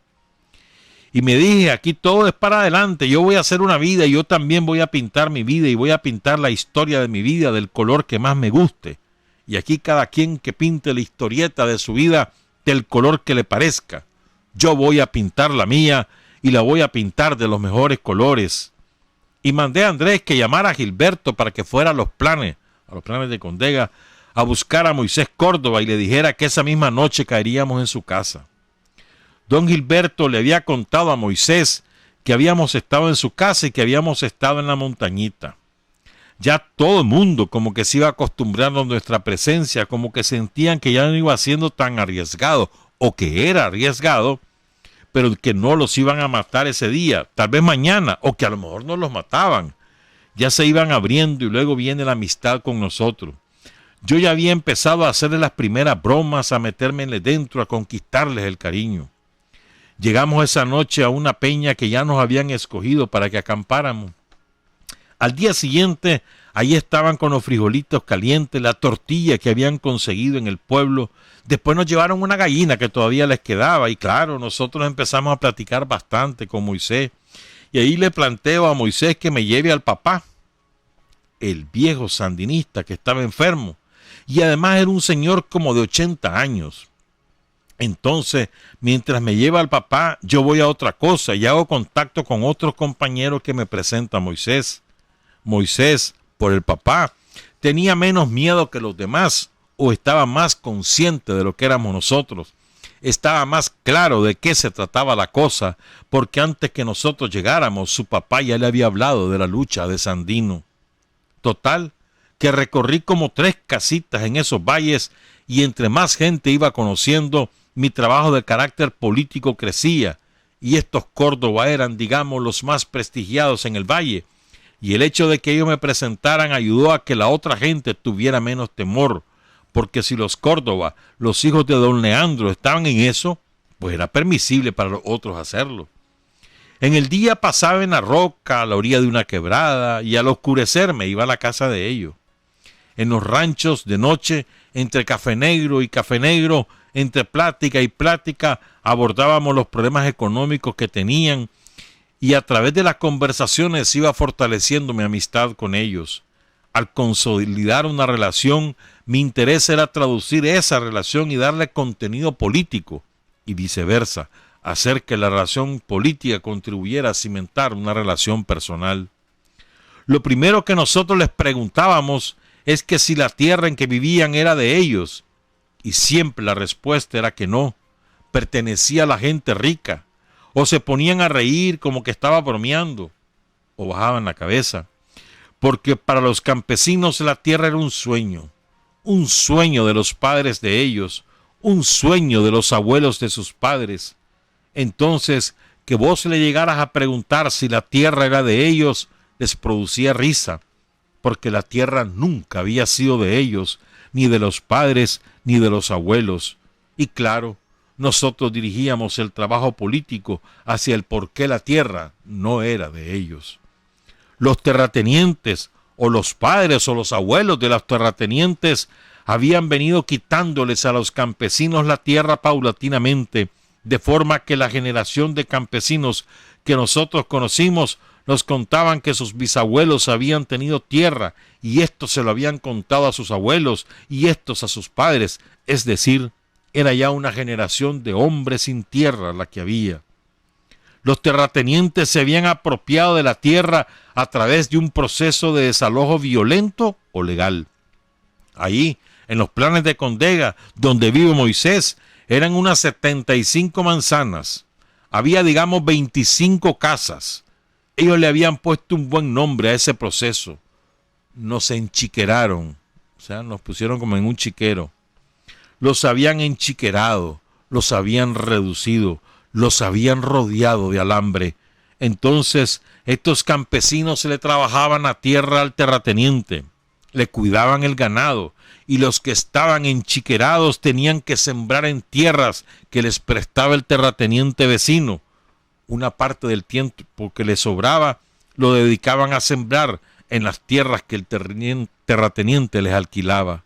Y me dije, aquí todo es para adelante, yo voy a hacer una vida y yo también voy a pintar mi vida y voy a pintar la historia de mi vida del color que más me guste. Y aquí cada quien que pinte la historieta de su vida del color que le parezca. Yo voy a pintar la mía y la voy a pintar de los mejores colores. Y mandé a Andrés que llamara a Gilberto para que fuera a los planes de Condega, a buscar a Moisés Córdoba y le dijera que esa misma noche caeríamos en su casa. Don Gilberto le había contado a Moisés que habíamos estado en su casa y que habíamos estado en la montañita. Ya todo el mundo como que se iba acostumbrando a nuestra presencia, como que sentían que ya no iba siendo tan arriesgado, o que era arriesgado, pero que no los iban a matar ese día, tal vez mañana, o que a lo mejor no los mataban. Ya se iban abriendo y luego viene la amistad con nosotros. Yo ya había empezado a hacerles las primeras bromas, a metérmele dentro, a conquistarles el cariño. Llegamos esa noche a una peña que ya nos habían escogido para que acampáramos. Al día siguiente, ahí estaban con los frijolitos calientes, la tortilla que habían conseguido en el pueblo. Después nos llevaron una gallina que todavía les quedaba y claro, nosotros empezamos a platicar bastante con Moisés. Y ahí le planteo a Moisés que me lleve al papá, el viejo sandinista que estaba enfermo. Y además era un señor como de 80 años. Entonces, mientras me lleva al papá, yo voy a otra cosa y hago contacto con otros compañeros que me presenta Moisés. Moisés, por el papá, tenía menos miedo que los demás o estaba más consciente de lo que éramos nosotros. Estaba más claro de qué se trataba la cosa, porque antes que nosotros llegáramos, su papá ya le había hablado de la lucha de Sandino. Total, que recorrí como 3 casitas en esos valles y entre más gente iba conociendo, mi trabajo de carácter político crecía y estos Córdoba eran, digamos, los más prestigiados en el valle y el hecho de que ellos me presentaran ayudó a que la otra gente tuviera menos temor, porque si los Córdoba, los hijos de don Leandro, estaban en eso, pues era permisible para los otros hacerlo. En el día pasaba en la roca, a la orilla de una quebrada, y al oscurecer me iba a la casa de ellos. En los ranchos de noche, entre café negro y café negro, entre plática y plática, abordábamos los problemas económicos que tenían y a través de las conversaciones iba fortaleciendo mi amistad con ellos. Al consolidar una relación, mi interés era traducir esa relación y darle contenido político y viceversa, hacer que la relación política contribuyera a cimentar una relación personal. Lo primero que nosotros les preguntábamos es que si la tierra en que vivían era de ellos, y siempre la respuesta era que no, pertenecía a la gente rica, o se ponían a reír como que estaba bromeando, o bajaban la cabeza, porque para los campesinos la tierra era un sueño de los padres de ellos, un sueño de los abuelos de sus padres. Entonces, que vos le llegaras a preguntar si la tierra era de ellos, les producía risa, porque la tierra nunca había sido de ellos, ni de los padres, ni de los abuelos. Y claro, nosotros dirigíamos el trabajo político hacia el por qué la tierra no era de ellos. Los terratenientes, o los padres o los abuelos de los terratenientes, habían venido quitándoles a los campesinos la tierra paulatinamente, de forma que la generación de campesinos que nosotros conocimos nos contaban que sus bisabuelos habían tenido tierra y estos se lo habían contado a sus abuelos y estos a sus padres, es decir, era ya una generación de hombres sin tierra la que había. Los terratenientes se habían apropiado de la tierra a través de un proceso de desalojo violento o legal. Allí, en los planes de Condega, donde vive Moisés, eran unas 75 manzanas. Había, digamos, 25 casas. Ellos le habían puesto un buen nombre a ese proceso. Nos enchiqueraron, o sea, nos pusieron como en un chiquero. Los habían enchiquerado, los habían reducido, los habían rodeado de alambre. Entonces, estos campesinos se le trabajaban a tierra al terrateniente, le cuidaban el ganado, y los que estaban enchiquerados tenían que sembrar en tierras que les prestaba el terrateniente vecino. Una parte del tiempo que les sobraba lo dedicaban a sembrar en las tierras que el terrateniente les alquilaba.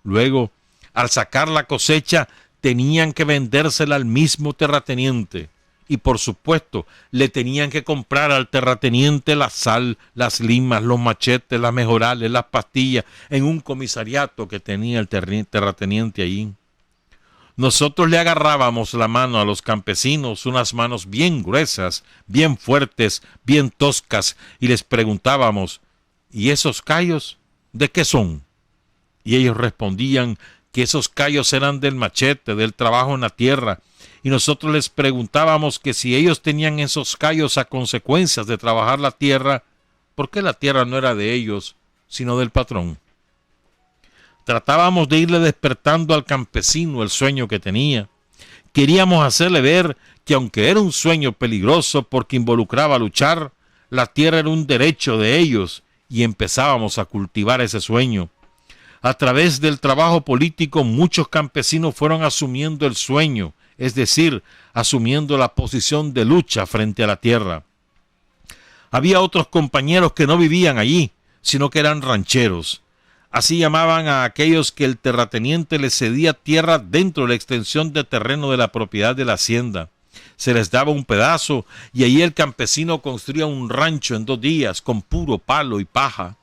Luego, al sacar la cosecha, tenían que vendérsela al mismo terrateniente. Y por supuesto, le tenían que comprar al terrateniente la sal, las limas, los machetes, las mejorales, las pastillas, en un comisariato que tenía el terrateniente allí. Nosotros le agarrábamos la mano a los campesinos, unas manos bien gruesas, bien fuertes, bien toscas, y les preguntábamos, ¿y esos callos de qué son? Y ellos respondían que esos callos eran del machete, del trabajo en la tierra, y nosotros les preguntábamos que si ellos tenían esos callos a consecuencias de trabajar la tierra, ¿por qué la tierra no era de ellos, sino del patrón? Tratábamos de irle despertando al campesino el sueño que tenía. Queríamos hacerle ver que aunque era un sueño peligroso porque involucraba luchar, la tierra era un derecho de ellos, y empezábamos a cultivar ese sueño. A través del trabajo político, muchos campesinos fueron asumiendo el sueño, es decir, asumiendo la posición de lucha frente a la tierra. Había otros compañeros que no vivían allí, sino que eran rancheros. Así llamaban a aquellos que el terrateniente les cedía tierra dentro de la extensión de terreno de la propiedad de la hacienda. Se les daba un pedazo y allí el campesino construía un rancho en 2 días con puro palo y paja.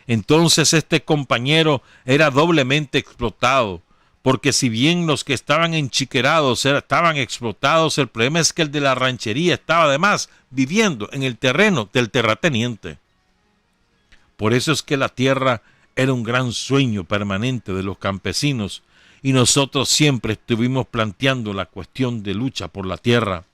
Entonces este compañero era doblemente explotado, porque si bien los que estaban enchiquerados estaban explotados, el problema es que el de la ranchería estaba además viviendo en el terreno del terrateniente. Por eso es que la tierra era un gran sueño permanente de los campesinos, y nosotros siempre estuvimos planteando la cuestión de lucha por la tierra.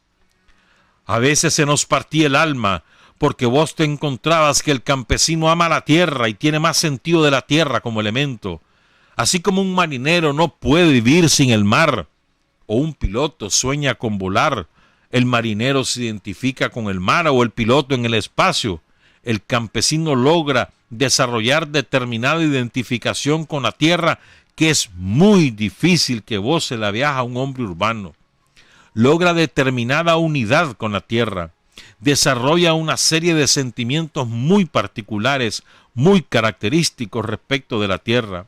A veces se nos partía el alma, porque vos te encontrabas que el campesino ama la tierra y tiene más sentido de la tierra como elemento. Así como un marinero no puede vivir sin el mar, o un piloto sueña con volar, el marinero se identifica con el mar o el piloto en el espacio. El campesino logra desarrollar determinada identificación con la tierra que es muy difícil que vos se la veas a un hombre urbano. Logra determinada unidad con la tierra. Desarrolla una serie de sentimientos muy particulares, muy característicos respecto de la tierra.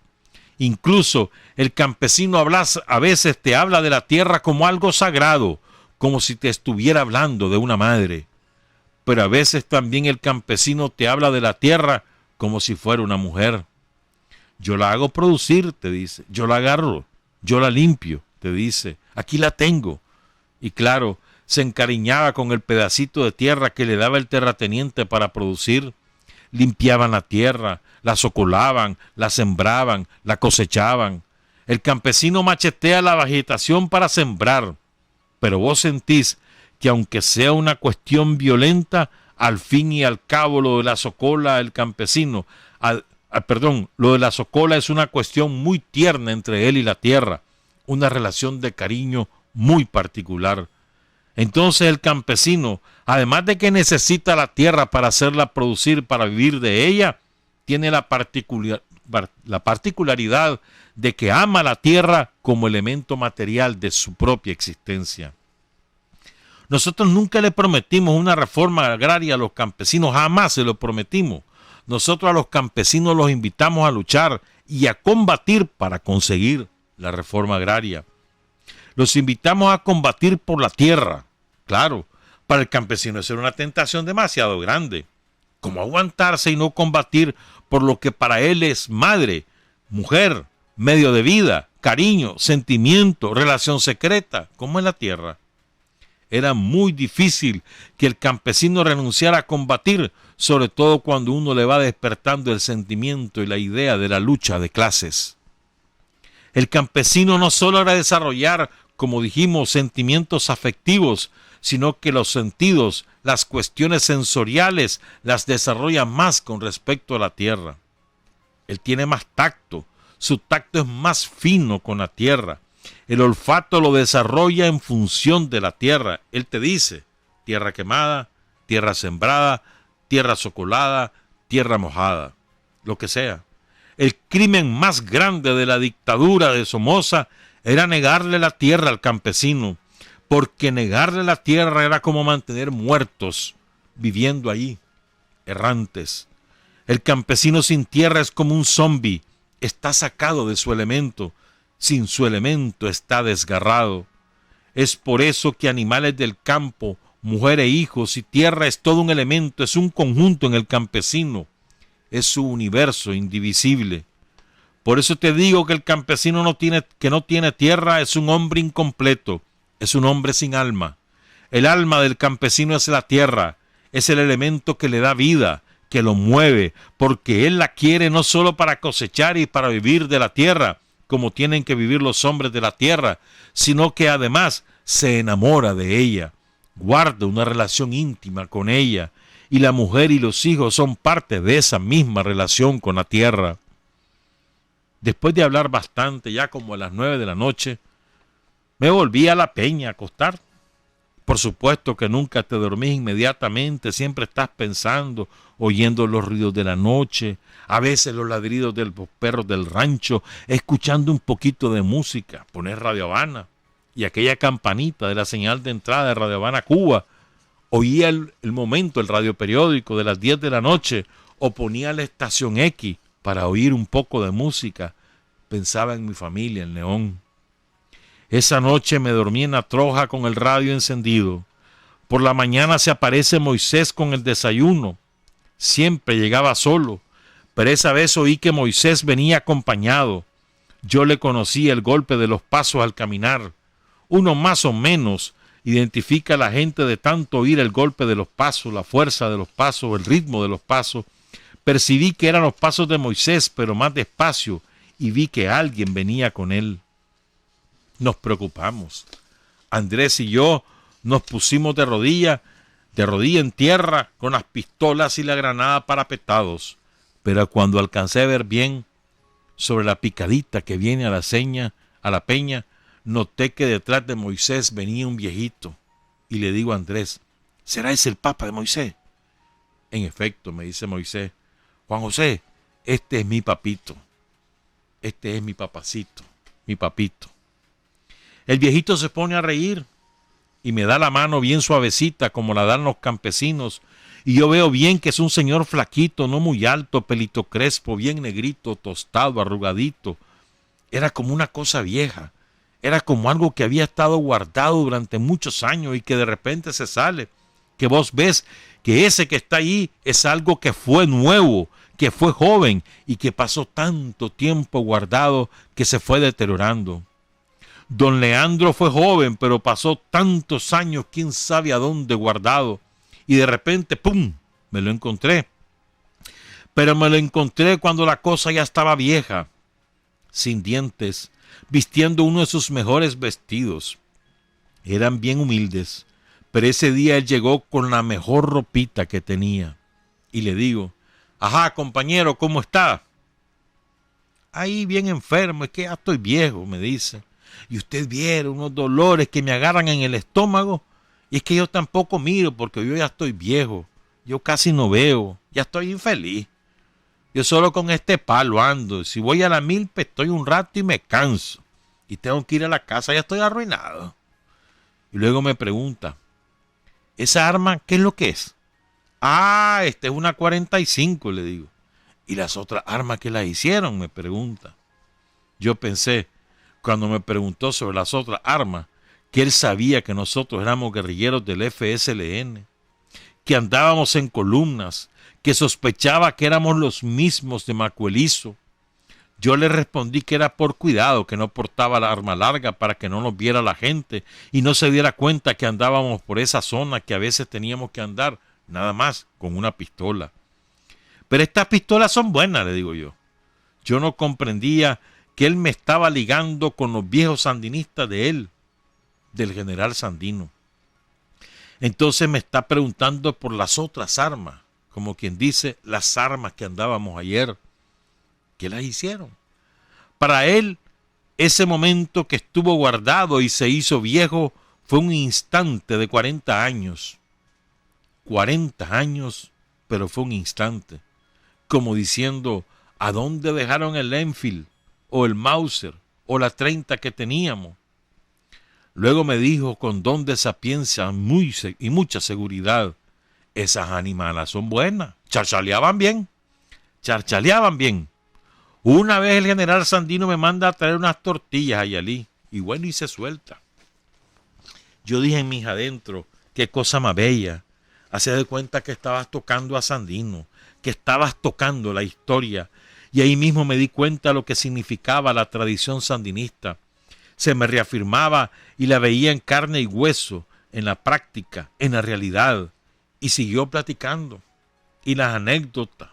Incluso el campesino a veces te habla de la tierra como algo sagrado, como si te estuviera hablando de una madre. Pero a veces también el campesino te habla de la tierra como si fuera una mujer. Yo la hago producir, te dice. Yo la agarro, yo la limpio, te dice. Aquí la tengo. Y claro, se encariñaba con el pedacito de tierra que le daba el terrateniente para producir. Limpiaban la tierra, la socolaban, la sembraban, la cosechaban. El campesino machetea la vegetación para sembrar. Pero vos sentís que aunque sea una cuestión violenta, al fin y al cabo lo de la socola, el campesino, lo de la socola es una cuestión muy tierna entre él y la tierra, una relación de cariño muy particular. Entonces el campesino, además de que necesita la tierra para hacerla producir, para vivir de ella, tiene la particularidad de que ama la tierra como elemento material de su propia existencia. Nosotros nunca le prometimos una reforma agraria a los campesinos, jamás se lo prometimos. Nosotros a los campesinos los invitamos a luchar y a combatir para conseguir la reforma agraria. Los invitamos a combatir por la tierra. Claro, para el campesino eso era una tentación demasiado grande. ¿Cómo aguantarse y no combatir por lo que para él es madre, mujer, medio de vida, cariño, sentimiento, relación secreta, como es la tierra? Era muy difícil que el campesino renunciara a combatir, sobre todo cuando uno le va despertando el sentimiento y la idea de la lucha de clases. El campesino no solo era desarrollar, como dijimos, sentimientos afectivos, sino que los sentidos, las cuestiones sensoriales, las desarrolla más con respecto a la tierra. Él tiene más tacto, su tacto es más fino con la tierra. El olfato lo desarrolla en función de la tierra. Él te dice, tierra quemada, tierra sembrada, tierra socolada, tierra mojada, lo que sea. El crimen más grande de la dictadura de Somoza era negarle la tierra al campesino, porque negarle la tierra era como mantener muertos viviendo allí, errantes. El campesino sin tierra es como un zombi, está sacado de su elemento, sin su elemento está desgarrado. Es por eso que animales del campo, mujer e hijos y tierra es todo un elemento, es un conjunto en el campesino, es su universo indivisible. Por eso te digo que el campesino que no tiene tierra es un hombre incompleto, es un hombre sin alma. El alma del campesino es la tierra, es el elemento que le da vida, que lo mueve, porque él la quiere no solo para cosechar y para vivir de la tierra, como tienen que vivir los hombres de la tierra, sino que además se enamora de ella, guarda una relación íntima con ella, y la mujer y los hijos son parte de esa misma relación con la tierra. Después de hablar bastante, ya como a las 9 de la noche, me volví a la peña a acostar. Por supuesto que nunca te dormís inmediatamente, siempre estás pensando, oyendo los ruidos de la noche, a veces los ladridos de los perros del rancho, escuchando un poquito de música, poner Radio Habana y aquella campanita de la señal de entrada de Radio Habana Cuba. Oía el momento, el radioperiódico de las 10 de la noche, o ponía la estación X para oír un poco de música. Pensaba en mi familia en León. Esa noche me dormí en la troja con el radio encendido. Por la mañana se aparece Moisés con el desayuno. Siempre llegaba solo, pero esa vez oí que Moisés venía acompañado. Yo le conocía el golpe de los pasos al caminar. Uno más o menos identifica a la gente de tanto oír el golpe de los pasos, la fuerza de los pasos, el ritmo de los pasos. Percibí que eran los pasos de Moisés, pero más despacio, y vi que alguien venía con él. Nos preocupamos. Andrés y yo nos pusimos de rodilla en tierra, con las pistolas y la granada parapetados. Pero cuando alcancé a ver bien, sobre la picadita que viene a la peña, noté que detrás de Moisés venía un viejito. Y le digo a Andrés, ¿será ese el papa de Moisés? En efecto, me dice Moisés, Juan José, este es mi papito. Este es mi papacito, mi papito. El viejito se pone a reír y me da la mano bien suavecita como la dan los campesinos. Y yo veo bien que es un señor flaquito, no muy alto, pelito crespo, bien negrito, tostado, arrugadito. Era como una cosa vieja. Era como algo que había estado guardado durante muchos años y que de repente se sale. Que vos ves que ese que está ahí es algo que fue nuevo, que fue joven y que pasó tanto tiempo guardado que se fue deteriorando. Don Leandro fue joven, pero pasó tantos años, quién sabe a dónde guardado. Y de repente, ¡pum!, me lo encontré. Pero me lo encontré cuando la cosa ya estaba vieja, sin dientes, vistiendo uno de sus mejores vestidos. Eran bien humildes, pero ese día él llegó con la mejor ropita que tenía. Y le digo, ajá, compañero, ¿cómo está? Ahí bien enfermo, es que ya estoy viejo, me dice. Y usted viera unos dolores que me agarran en el estómago. Y es que yo tampoco miro porque yo ya estoy viejo. Yo casi no veo, ya estoy infeliz. Yo solo con este palo ando. Si voy a la milpa estoy un rato y me canso. Y tengo que ir a la casa, ya estoy arruinado. Y luego me pregunta, ¿esa arma qué es lo que es? Ah, esta es una 45, le digo. ¿Y las otras armas que las hicieron? Me pregunta. Yo pensé, cuando me preguntó sobre las otras armas, que él sabía que nosotros éramos guerrilleros del FSLN, que andábamos en columnas, que sospechaba que éramos los mismos de Macuelizo. Yo le respondí que era por cuidado, que no portaba la arma larga para que no nos viera la gente y no se diera cuenta que andábamos por esa zona, que a veces teníamos que andar nada más con una pistola. Pero estas pistolas son buenas, le digo yo. Yo no comprendía que él me estaba ligando con los viejos sandinistas de él, del general Sandino. Entonces me está preguntando por las otras armas, como quien dice, las armas que andábamos ayer. ¿Qué las hicieron? Para él, ese momento que estuvo guardado y se hizo viejo fue un instante de 40 años. 40 años, pero fue un instante. Como diciendo, ¿a dónde dejaron el Enfield o el Mauser o la 30 que teníamos? Luego me dijo con don de sapiencia y mucha seguridad, esas animalas son buenas, charchaleaban bien. Una vez el general Sandino me manda a traer unas tortillas a Yalí, y bueno, y se suelta. Yo dije en mis adentro, qué cosa más bella, hacer de cuenta que estabas tocando a Sandino, que estabas tocando la historia, y ahí mismo me di cuenta lo que significaba la tradición sandinista. Se me reafirmaba y la veía en carne y hueso, en la práctica, en la realidad. Y siguió platicando. Y las anécdotas.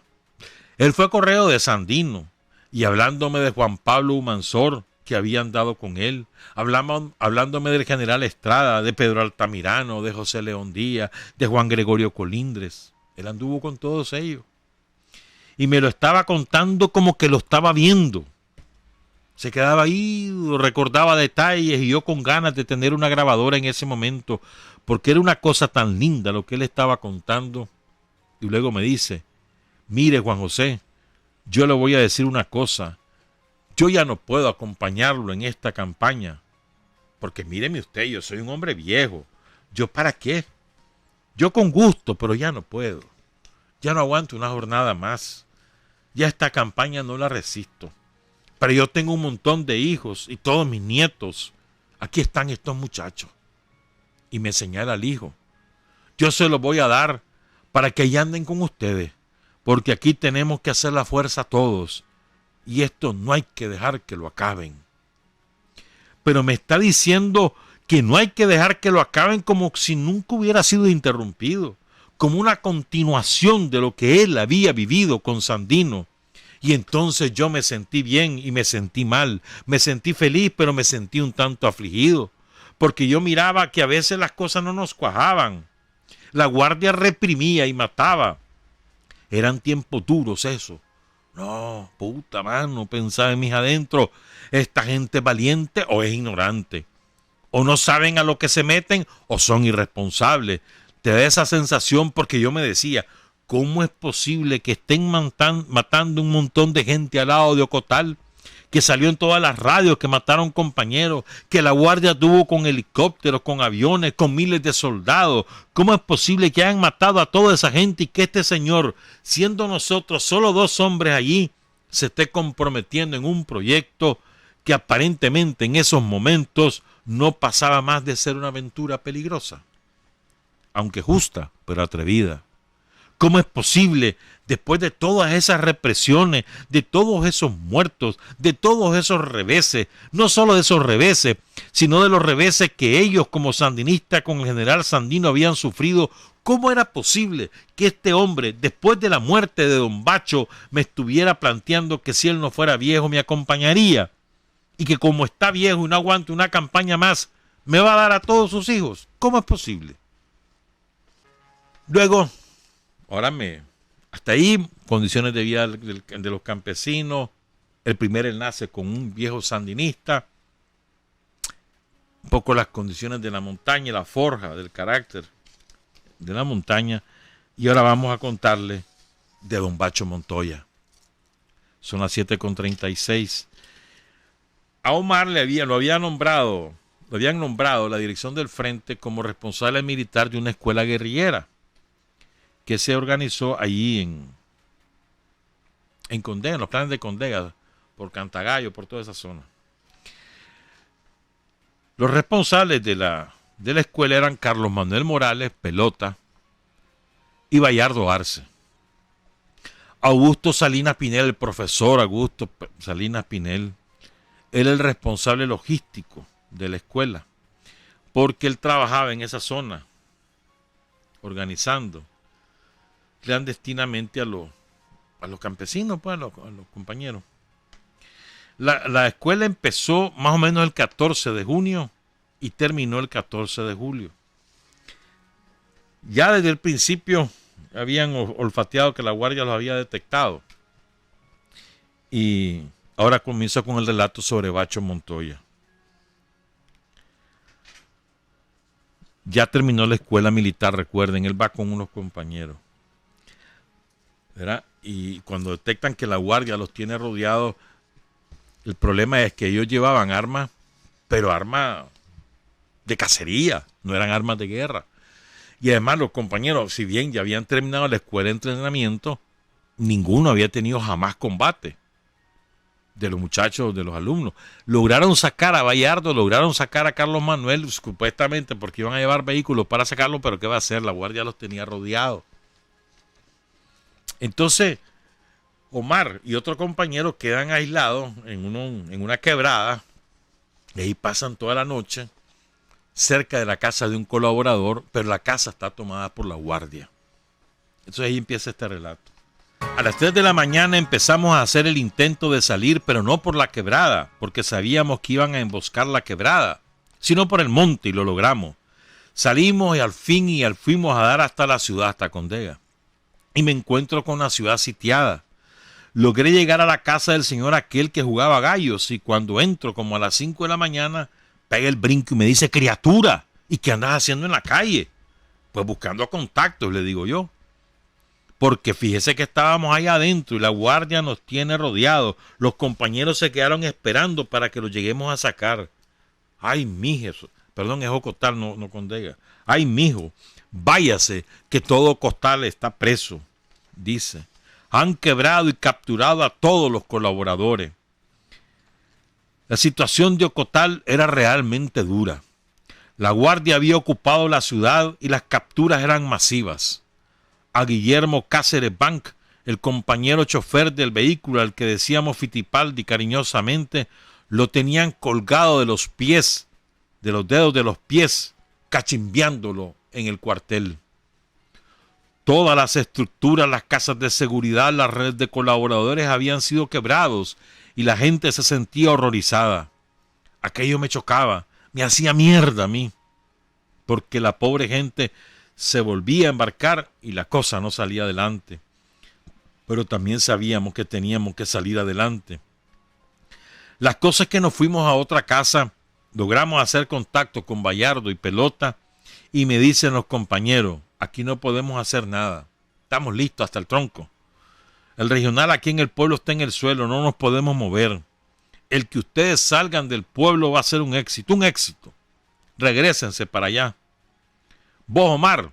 Él fue correo de Sandino y hablándome de Juan Pablo Humansor, que habían dado con él, hablándome del general Estrada, de Pedro Altamirano, de José León Díaz, de Juan Gregorio Colindres. Él anduvo con todos ellos. Y me lo estaba contando como que lo estaba viendo. Se quedaba ahí, recordaba detalles y yo con ganas de tener una grabadora en ese momento, porque era una cosa tan linda lo que él estaba contando. Y luego me dice, mire Juan José, yo le voy a decir una cosa, yo ya no puedo acompañarlo en esta campaña, porque míreme usted, yo soy un hombre viejo, ¿yo para qué? Yo con gusto, pero ya no puedo, ya no aguanto una jornada más, ya esta campaña no la resisto, pero yo tengo un montón de hijos y todos mis nietos, aquí están estos muchachos, y me señala al hijo, yo se los voy a dar para que allá anden con ustedes, porque aquí tenemos que hacer la fuerza todos, y esto no hay que dejar que lo acaben. Pero me está diciendo que no hay que dejar que lo acaben como si nunca hubiera sido interrumpido, como una continuación de lo que él había vivido con Sandino. Y entonces yo me sentí bien y me sentí mal, me sentí feliz, pero me sentí un tanto afligido, porque yo miraba que a veces las cosas no nos cuajaban. La guardia reprimía y mataba. Eran tiempos duros eso. No, puta mano, pensaba en mis adentro. Esta gente es valiente o es ignorante. O no saben a lo que se meten o son irresponsables. Te da esa sensación porque yo me decía, ¿cómo es posible que estén matando un montón de gente al lado de Ocotal? Que salió en todas las radios, que mataron compañeros, que la guardia tuvo con helicópteros, con aviones, con miles de soldados. ¿Cómo es posible que hayan matado a toda esa gente y que este señor, siendo nosotros solo 2 hombres allí, se esté comprometiendo en un proyecto que aparentemente en esos momentos no pasaba más de ser una aventura peligrosa? Aunque justa, pero atrevida. ¿Cómo es posible, después de todas esas represiones, de todos esos muertos, de todos esos reveses, no solo de esos reveses, sino de los reveses que ellos como sandinistas con el general Sandino habían sufrido, cómo era posible que este hombre, después de la muerte de don Bacho, me estuviera planteando que si él no fuera viejo me acompañaría? Y que como está viejo y no aguanta una campaña más, me va a dar a todos sus hijos. ¿Cómo es posible? Luego, hasta ahí, condiciones de vida de los campesinos, el primer enlace con un viejo sandinista, un poco las condiciones de la montaña, la forja del carácter de la montaña, y ahora vamos a contarle de don Bacho Montoya. Son las 7:36. A Omar lo habían nombrado la dirección del frente como responsable militar de una escuela guerrillera que se organizó allí en Condega, en los planes de Condega, por Cantagallo, por toda esa zona. Los responsables de la escuela eran Carlos Manuel Morales, Pelota, y Bayardo Arce. Augusto Salinas Pinel, el profesor Augusto Salinas Pinel, era el responsable logístico de la escuela, porque él trabajaba en esa zona, organizando clandestinamente a los campesinos, pues, a los compañeros. La escuela empezó más o menos el 14 de junio y terminó el 14 de julio. Ya desde el principio habían olfateado que la guardia los había detectado. Y ahora comienzo con el relato sobre Bacho Montoya. Ya terminó la escuela militar, recuerden, él va con unos compañeros, ¿verdad? Y cuando detectan que la guardia los tiene rodeados, el problema es que ellos llevaban armas, pero armas de cacería, no eran armas de guerra. Y además los compañeros, si bien ya habían terminado la escuela de entrenamiento, ninguno había tenido jamás combate. De los muchachos, de los alumnos. Lograron sacar a Bayardo, lograron sacar a Carlos Manuel, supuestamente porque iban a llevar vehículos para sacarlo, pero ¿qué va a hacer? La guardia los tenía rodeados. Entonces, Omar y otro compañero quedan aislados en una quebrada, y ahí pasan toda la noche cerca de la casa de un colaborador, pero la casa está tomada por la guardia. Entonces ahí empieza este relato. A las 3 de la mañana empezamos a hacer el intento de salir, pero no por la quebrada, porque sabíamos que iban a emboscar la quebrada, sino por el monte, y lo logramos. Salimos y al fin fuimos a dar hasta la ciudad, hasta Condega. Y me encuentro con la ciudad sitiada. Logré llegar a la casa del señor aquel que jugaba gallos, y cuando entro como a las 5 de la mañana, pega el brinco y me dice: criatura, ¿y qué andas haciendo en la calle? Pues buscando contactos, le digo yo. Porque fíjese que estábamos ahí adentro y la guardia nos tiene rodeados. Los compañeros se quedaron esperando para que los lleguemos a sacar. Ay, mijo, perdón, es Ocotal, no Condega. Ay, mijo, váyase, que todo Costal está preso, dice. Han quebrado y capturado a todos los colaboradores. La situación de Ocotal era realmente dura. La guardia había ocupado la ciudad y las capturas eran masivas. A Guillermo Cáceres Bank, el compañero chofer del vehículo al que decíamos Fittipaldi cariñosamente, lo tenían colgado de los pies, de los dedos de los pies, cachimbeándolo en el cuartel. Todas las estructuras, las casas de seguridad, la red de colaboradores habían sido quebrados y la gente se sentía horrorizada. Aquello me chocaba, me hacía mierda a mí, porque la pobre gente se volvía a embarcar y la cosa no salía adelante. Pero también sabíamos que teníamos que salir adelante. Las cosas que nos fuimos a otra casa, logramos hacer contacto con Bayardo y Pelota y me dicen los compañeros: aquí no podemos hacer nada, estamos listos hasta el tronco. El regional aquí en el pueblo está en el suelo, no nos podemos mover. El que ustedes salgan del pueblo va a ser un éxito, Regrésense para allá. Vos, Omar,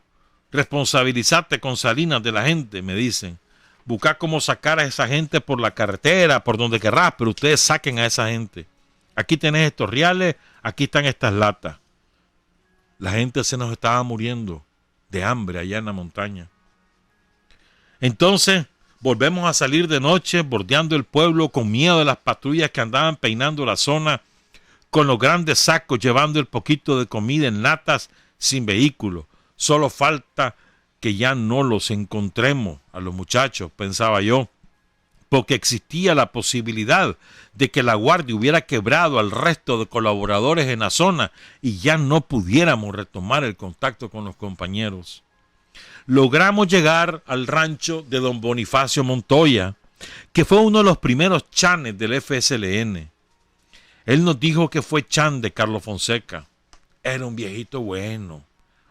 responsabilízate con Salinas de la gente, me dicen. Buscá cómo sacar a esa gente por la carretera, por donde querrás, pero ustedes saquen a esa gente. Aquí tenés estos reales, aquí están estas latas. La gente se nos estaba muriendo de hambre allá en la montaña. Entonces volvemos a salir de noche, bordeando el pueblo con miedo de las patrullas que andaban peinando la zona, con los grandes sacos llevando el poquito de comida en latas, sin vehículo. Solo falta que ya no los encontremos a los muchachos, pensaba yo, porque existía la posibilidad de que la guardia hubiera quebrado al resto de colaboradores en la zona y ya no pudiéramos retomar el contacto con los compañeros. Logramos llegar al rancho de don Bonifacio Montoya, que fue uno de los primeros chanes del FSLN. Él nos dijo que fue chan de Carlos Fonseca. Era un viejito bueno,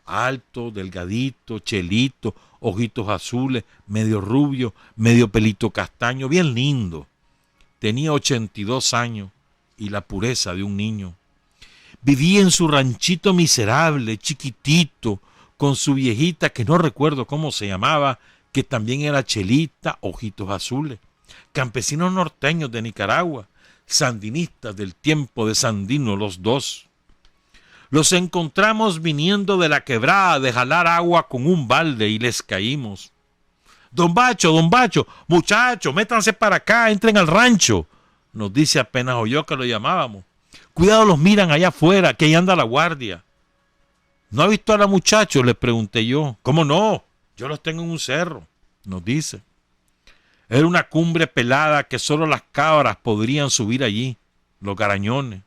alto, delgadito, chelito, ojitos azules, medio rubio, medio pelito castaño, bien lindo. Tenía 82 años y la pureza de un niño. Vivía en su ranchito miserable, chiquitito, con su viejita, que no recuerdo cómo se llamaba, que también era chelita, ojitos azules. Campesinos norteños de Nicaragua, sandinistas del tiempo de Sandino los dos. Los encontramos viniendo de la quebrada de jalar agua con un balde y les caímos. Don Bacho, muchachos, métanse para acá, entren al rancho, nos dice apenas oyó que lo llamábamos. Cuidado, los miran allá afuera, que ahí anda la guardia. ¿No ha visto a la muchacho?, le pregunté yo. ¿Cómo no? Yo los tengo en un cerro, nos dice. Era una cumbre pelada que solo las cabras podrían subir allí, los garañones.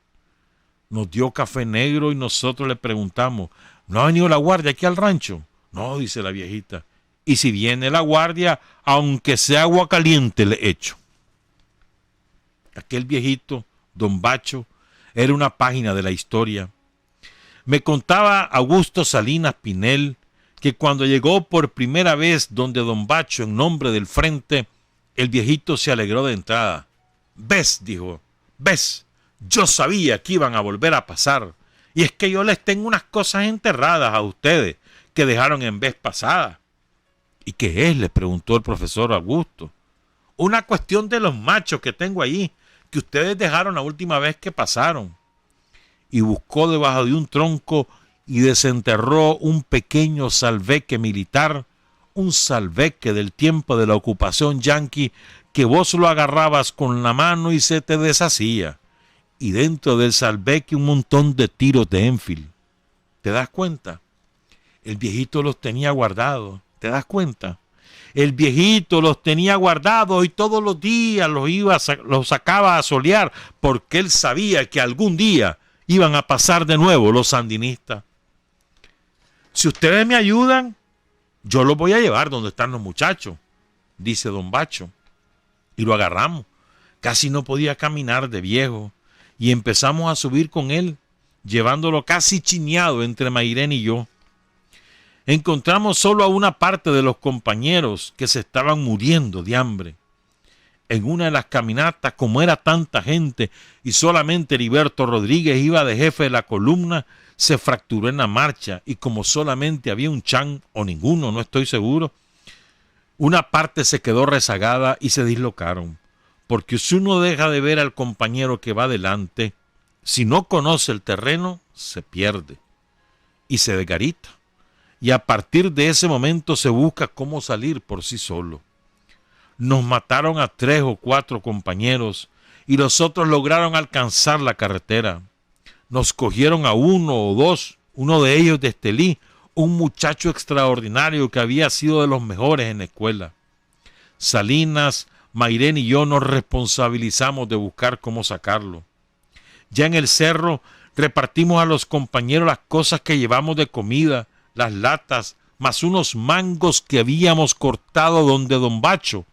Nos dio café negro y nosotros le preguntamos: ¿no ha venido la guardia aquí al rancho? No, dice la viejita. Y si viene la guardia, aunque sea agua caliente, le echo. Aquel viejito, don Bacho, era una página de la historia. Me contaba Augusto Salinas Pinel que cuando llegó por primera vez donde don Bacho en nombre del frente, el viejito se alegró de entrada. ¿Ves?, dijo, ¿ves? Yo sabía que iban a volver a pasar. Y es que yo les tengo unas cosas enterradas a ustedes que dejaron en vez pasada. ¿Y qué es?, le preguntó el profesor Augusto. Una cuestión de los machos que tengo allí, que ustedes dejaron la última vez que pasaron. Y buscó debajo de un tronco y desenterró un pequeño salveque militar, un salveque del tiempo de la ocupación yanqui, que vos lo agarrabas con la mano y se te deshacía. Y dentro del salveque un montón de tiros de Enfield. ¿Te das cuenta? El viejito los tenía guardados. ¿Te das cuenta? El viejito los tenía guardados y todos los días los sacaba a solear porque él sabía que algún día iban a pasar de nuevo los sandinistas. Si ustedes me ayudan, yo los voy a llevar donde están los muchachos, dice don Bacho. Y lo agarramos. Casi no podía caminar de viejo y empezamos a subir con él, llevándolo casi chineado entre Mairén y yo. Encontramos solo a una parte de los compañeros que se estaban muriendo de hambre. En una de las caminatas, como era tanta gente y solamente Heriberto Rodríguez iba de jefe de la columna, se fracturó en la marcha y como solamente había un chan o ninguno, no estoy seguro, una parte se quedó rezagada y se dislocaron. Porque si uno deja de ver al compañero que va adelante, si no conoce el terreno, se pierde y se desgarita. Y a partir de ese momento se busca cómo salir por sí solo. Nos mataron a 3 o 4 compañeros y los otros lograron alcanzar la carretera. Nos cogieron a 1 o 2, uno de ellos de Estelí, un muchacho extraordinario que había sido de los mejores en la escuela. Salinas, Mairén y yo nos responsabilizamos de buscar cómo sacarlo. Ya en el cerro repartimos a los compañeros las cosas que llevamos de comida, las latas, más unos mangos que habíamos cortado donde don Bacho,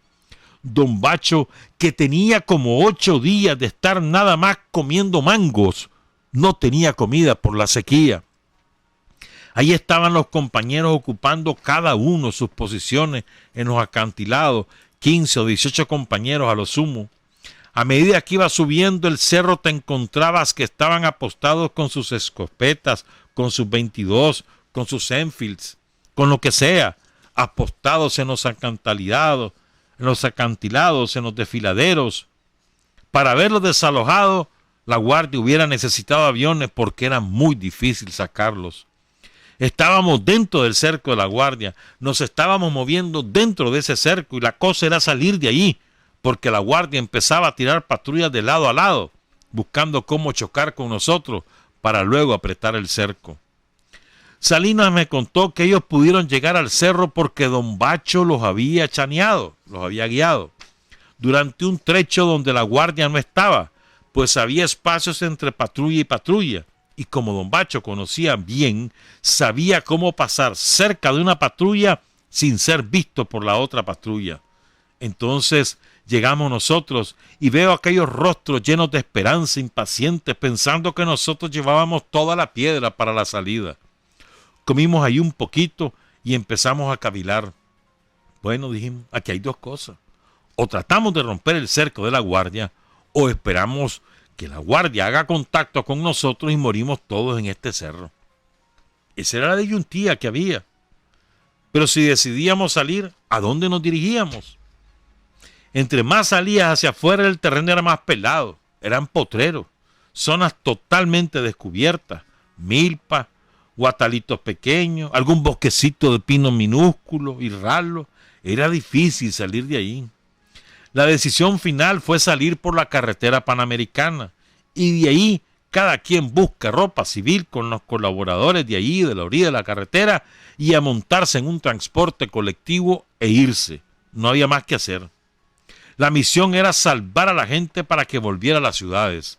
que tenía como 8 días de estar nada más comiendo mangos, no tenía comida por la sequía. Ahí estaban los compañeros ocupando cada uno sus posiciones en los acantilados, 15 o 18 compañeros a lo sumo. A medida que iba subiendo el cerro te encontrabas que estaban apostados con sus escopetas, con sus 22, con sus Enfields, con lo que sea, apostados en los acantilados, en los desfiladeros. Para verlos desalojados, la guardia hubiera necesitado aviones porque era muy difícil sacarlos. Estábamos dentro del cerco de la guardia, nos estábamos moviendo dentro de ese cerco y la cosa era salir de allí, porque la guardia empezaba a tirar patrullas de lado a lado, buscando cómo chocar con nosotros para luego apretar el cerco. Salinas me contó que ellos pudieron llegar al cerro porque don Bacho los había chaneado, los había guiado, durante un trecho donde la guardia no estaba, pues había espacios entre patrulla y patrulla. Y como don Bacho conocía bien, sabía cómo pasar cerca de una patrulla sin ser visto por la otra patrulla. Entonces llegamos nosotros y veo aquellos rostros llenos de esperanza, impacientes, pensando que nosotros llevábamos toda la piedra para la salida. Comimos ahí un poquito y empezamos a cavilar. Bueno, dijimos, aquí hay 2 cosas. O tratamos de romper el cerco de la guardia, o esperamos que la guardia haga contacto con nosotros y morimos todos en este cerro. Esa era la disyuntiva que había. Pero si decidíamos salir, ¿a dónde nos dirigíamos? Entre más salías hacia afuera, el terreno era más pelado. Eran potreros, zonas totalmente descubiertas, milpas, guatalitos pequeños, algún bosquecito de pino minúsculo y ralo. Era difícil salir de ahí. La decisión final fue salir por la carretera panamericana y de ahí cada quien busca ropa civil con los colaboradores de allí, de la orilla de la carretera, y a montarse en un transporte colectivo e irse. No había más que hacer. La misión era salvar a la gente para que volviera a las ciudades.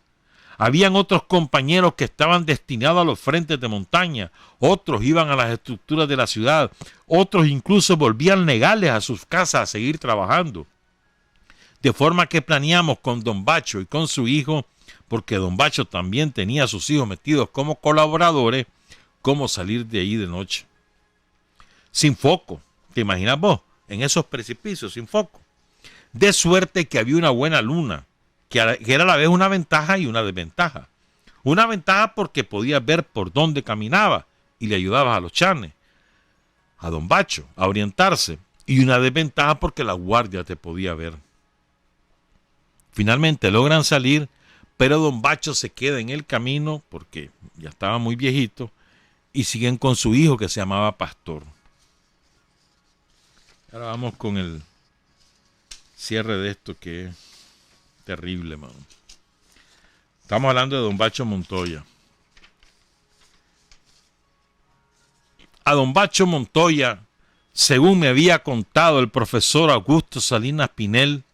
Habían otros compañeros que estaban destinados a los frentes de montaña, otros iban a las estructuras de la ciudad, otros incluso volvían legales a sus casas a seguir trabajando. De forma que planeamos con don Bacho y con su hijo, porque don Bacho también tenía a sus hijos metidos como colaboradores, cómo salir de ahí de noche. Sin foco, ¿te imaginas vos? En esos precipicios, sin foco. De suerte que había una buena luna, que era a la vez una ventaja y una desventaja. Una ventaja porque podías ver por dónde caminaba y le ayudabas a los chanes, a don Bacho, a orientarse. Y una desventaja porque la guardia te podía ver. Finalmente logran salir, pero don Bacho se queda en el camino porque ya estaba muy viejito y siguen con su hijo que se llamaba Pastor. Ahora vamos con el cierre de esto que es terrible, mano. Estamos hablando de don Bacho Montoya. A don Bacho Montoya según me había contado el profesor Augusto Salinas Pinel,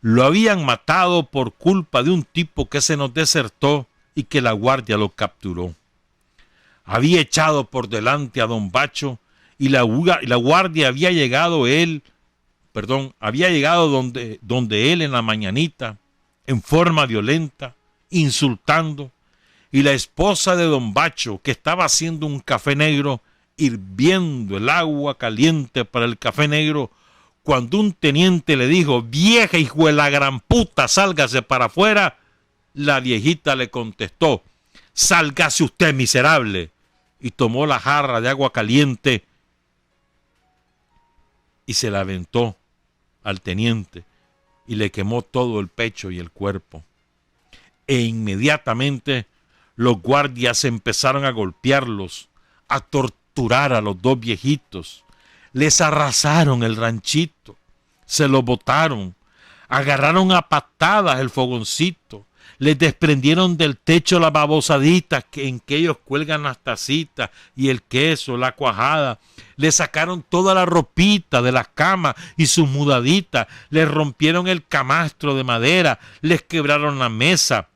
lo habían matado por culpa de un tipo que se nos desertó y que la guardia lo capturó. Había echado por delante a don Bacho y la guardia había llegado donde él en la mañanita, en forma violenta, insultando, y la esposa de don Bacho, que estaba haciendo un café negro, hirviendo el agua caliente para el café negro, cuando un teniente le dijo: vieja hijo de la gran puta, sálgase para afuera, la viejita le contestó: sálgase usted, miserable, y tomó la jarra de agua caliente y se la aventó al teniente y le quemó todo el pecho y el cuerpo. E inmediatamente los guardias empezaron a golpearlos, a torturar a los dos viejitos. Les arrasaron el ranchito, se lo botaron, agarraron a patadas el fogoncito, les desprendieron del techo las babosaditas en que ellos cuelgan las tacitas y el queso, la cuajada. Le sacaron toda la ropita de las camas y sus mudaditas, les rompieron el camastro de madera, les quebraron la mesa,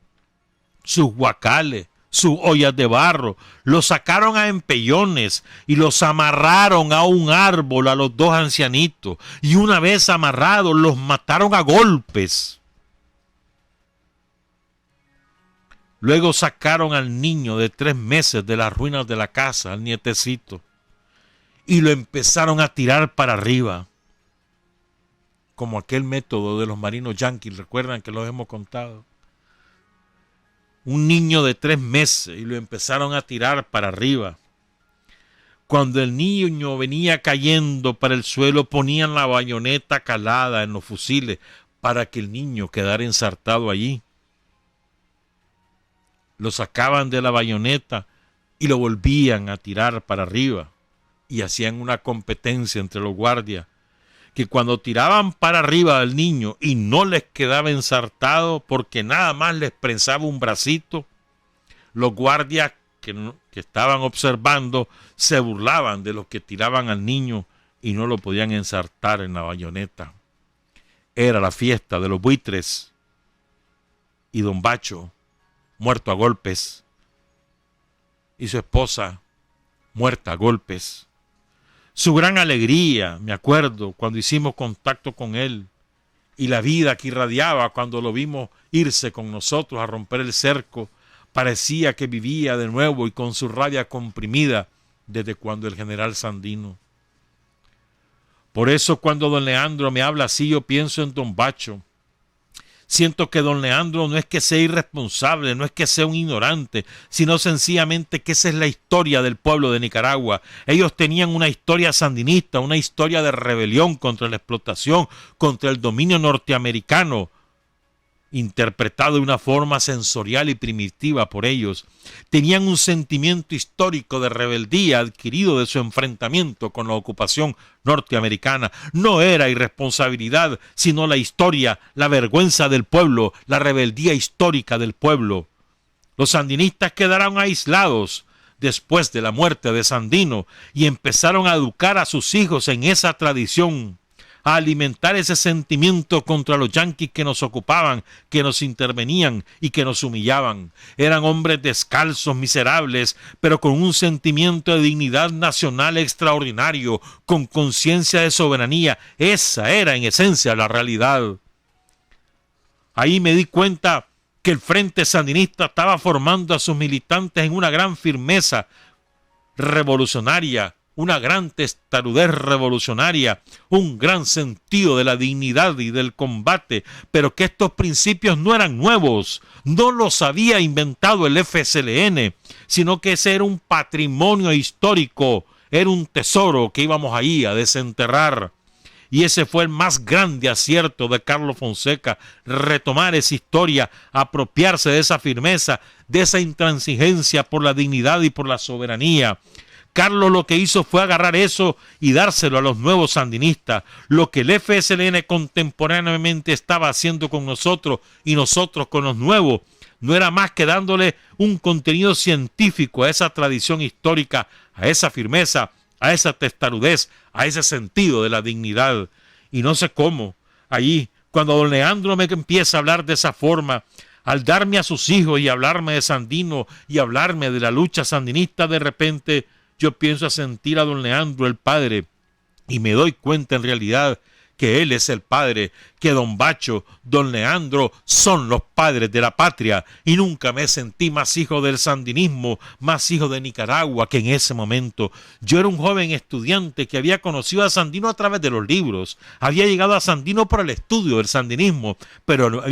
sus guacales, sus ollas de barro, los sacaron a empellones y los amarraron a un árbol a los dos ancianitos, y una vez amarrados los mataron a golpes. Luego sacaron al niño de 3 meses de las ruinas de la casa, al nietecito, y lo empezaron a tirar para arriba, como aquel método de los marinos yanquis, recuerdan que los hemos contado. Un niño de 3 meses y lo empezaron a tirar para arriba. Cuando el niño venía cayendo para el suelo, ponían la bayoneta calada en los fusiles para que el niño quedara ensartado allí. Lo sacaban de la bayoneta y lo volvían a tirar para arriba, y hacían una competencia entre los guardias, que cuando tiraban para arriba al niño y no les quedaba ensartado porque nada más les prensaba un bracito, los guardias que estaban observando se burlaban de los que tiraban al niño y no lo podían ensartar en la bayoneta. Era la fiesta de los buitres, y don Bacho muerto a golpes, y su esposa muerta a golpes. Su gran alegría, me acuerdo, cuando hicimos contacto con él, y la vida que irradiaba cuando lo vimos irse con nosotros a romper el cerco, parecía que vivía de nuevo y con su rabia comprimida desde cuando el general Sandino. Por eso cuando don Leandro me habla así, yo pienso en don Bacho. Siento que don Leandro no es que sea irresponsable, no es que sea un ignorante, sino sencillamente que esa es la historia del pueblo de Nicaragua. Ellos tenían una historia sandinista, una historia de rebelión contra la explotación, contra el dominio norteamericano, interpretado de una forma sensorial y primitiva por ellos. Tenían un sentimiento histórico de rebeldía adquirido de su enfrentamiento con la ocupación norteamericana. No era irresponsabilidad, sino la historia, la vergüenza del pueblo, la rebeldía histórica del pueblo. Los sandinistas quedaron aislados después de la muerte de Sandino y empezaron a educar a sus hijos en esa tradición, a alimentar ese sentimiento contra los yanquis que nos ocupaban, que nos intervenían y que nos humillaban. Eran hombres descalzos, miserables, pero con un sentimiento de dignidad nacional extraordinario, con conciencia de soberanía. Esa era en esencia la realidad. Ahí me di cuenta que el Frente Sandinista estaba formando a sus militantes en una gran firmeza revolucionaria, una gran testarudez revolucionaria, un gran sentido de la dignidad y del combate, pero que estos principios no eran nuevos, no los había inventado el FSLN, sino que ese era un patrimonio histórico, era un tesoro que íbamos ahí a desenterrar. Y ese fue el más grande acierto de Carlos Fonseca, retomar esa historia, apropiarse de esa firmeza, de esa intransigencia por la dignidad y por la soberanía. Carlos lo que hizo fue agarrar eso y dárselo a los nuevos sandinistas. Lo que el FSLN contemporáneamente estaba haciendo con nosotros y nosotros con los nuevos, no era más que dándole un contenido científico a esa tradición histórica, a esa firmeza, a esa testarudez, a ese sentido de la dignidad. Y no sé cómo, allí, cuando don Leandro me empieza a hablar de esa forma, al darme a sus hijos y hablarme de Sandino y hablarme de la lucha sandinista, de repente yo pienso a sentir a don Leandro, el padre, y me doy cuenta en realidad que él es el padre, que don Bacho, don Leandro son los padres de la patria, y nunca me sentí más hijo del sandinismo, más hijo de Nicaragua que en ese momento. Yo era un joven estudiante que había conocido a Sandino a través de los libros, había llegado a Sandino por el estudio del sandinismo, pero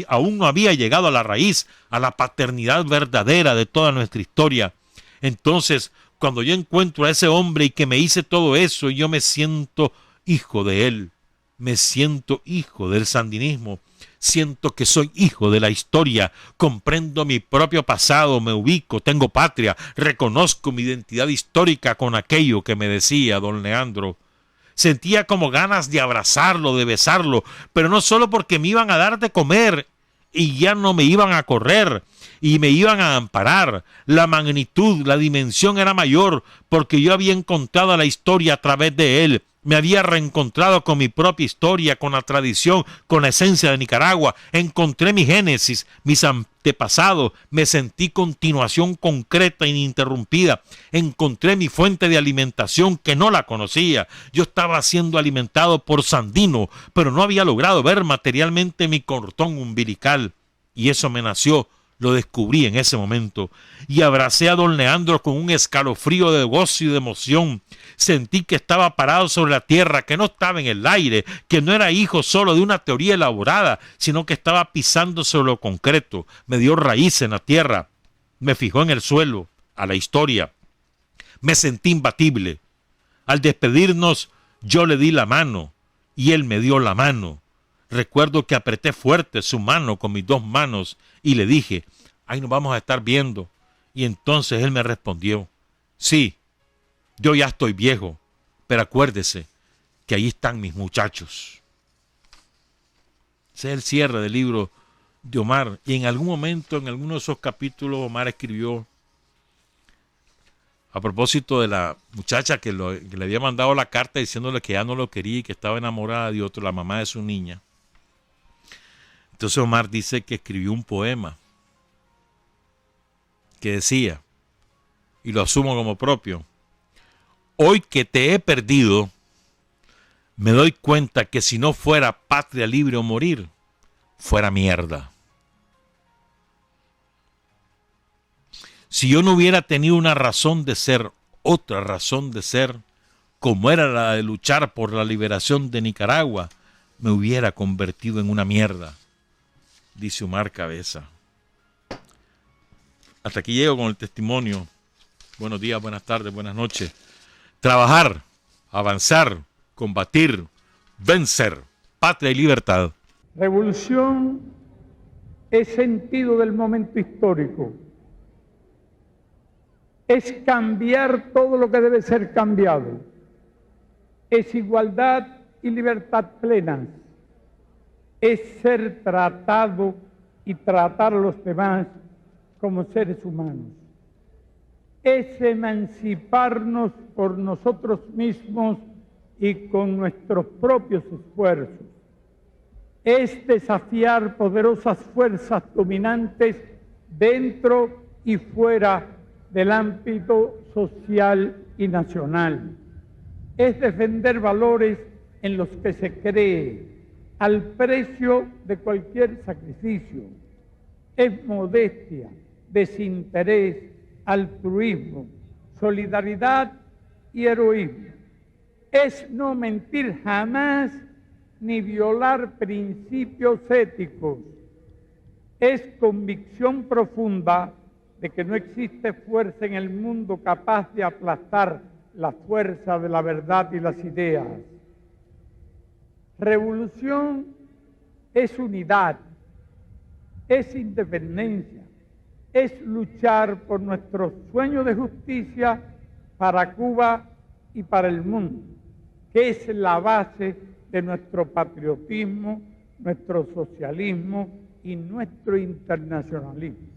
aún no había llegado a la raíz, a la paternidad verdadera de toda nuestra historia. Entonces, cuando yo encuentro a ese hombre y que me hice todo eso, yo me siento hijo de él. Me siento hijo del sandinismo, siento que soy hijo de la historia, comprendo mi propio pasado, me ubico, tengo patria, reconozco mi identidad histórica con aquello que me decía don Leandro. Sentía como ganas de abrazarlo, de besarlo, pero no solo porque me iban a dar de comer y ya no me iban a correr y me iban a amparar. La magnitud, la dimensión era mayor porque yo había encontrado la historia a través de él. Me había reencontrado con mi propia historia, con la tradición, con la esencia de Nicaragua. Encontré mi génesis, mis antepasados. Me sentí continuación concreta e ininterrumpida. Encontré mi fuente de alimentación que no la conocía. Yo estaba siendo alimentado por Sandino, pero no había logrado ver materialmente mi cordón umbilical. Y eso me nació. Lo descubrí en ese momento y abracé a don Leandro con un escalofrío de gozo y de emoción. Sentí que estaba parado sobre la tierra, que no estaba en el aire, que no era hijo solo de una teoría elaborada, sino que estaba pisando sobre lo concreto. Me dio raíz en la tierra, me fijó en el suelo, a la historia. Me sentí imbatible. Al despedirnos, yo le di la mano y él me dio la mano. Recuerdo que apreté fuerte su mano con mis dos manos y le dije, ahí nos vamos a estar viendo. Y entonces él me respondió, sí, yo ya estoy viejo, pero acuérdese que ahí están mis muchachos. Ese es el cierre del libro de Omar. Y en algún momento, en alguno de esos capítulos, Omar escribió, a propósito de la muchacha que le había mandado la carta diciéndole que ya no lo quería y que estaba enamorada de otro, la mamá de su niña. Entonces Omar dice que escribió un poema que decía, y lo asumo como propio, hoy que te he perdido, me doy cuenta que si no fuera patria libre o morir, fuera mierda. Si yo no hubiera tenido una razón de ser, otra razón de ser, como era la de luchar por la liberación de Nicaragua, me hubiera convertido en una mierda. Dice Omar Cabeza. Hasta aquí llego con el testimonio. Buenos días, buenas tardes, buenas noches. Trabajar, avanzar, combatir, vencer, patria y libertad. Revolución es sentido del momento histórico. Es cambiar todo lo que debe ser cambiado. Es igualdad y libertad plenas. Es ser tratado y tratar a los demás como seres humanos. Es emanciparnos por nosotros mismos y con nuestros propios esfuerzos. Es desafiar poderosas fuerzas dominantes dentro y fuera del ámbito social y nacional. Es defender valores en los que se cree, al precio de cualquier sacrificio. Es modestia, desinterés, altruismo, solidaridad y heroísmo. Es no mentir jamás ni violar principios éticos. Es convicción profunda de que no existe fuerza en el mundo capaz de aplastar la fuerza de la verdad y las ideas. Revolución es unidad, es independencia, es luchar por nuestro sueño de justicia para Cuba y para el mundo, que es la base de nuestro patriotismo, nuestro socialismo y nuestro internacionalismo.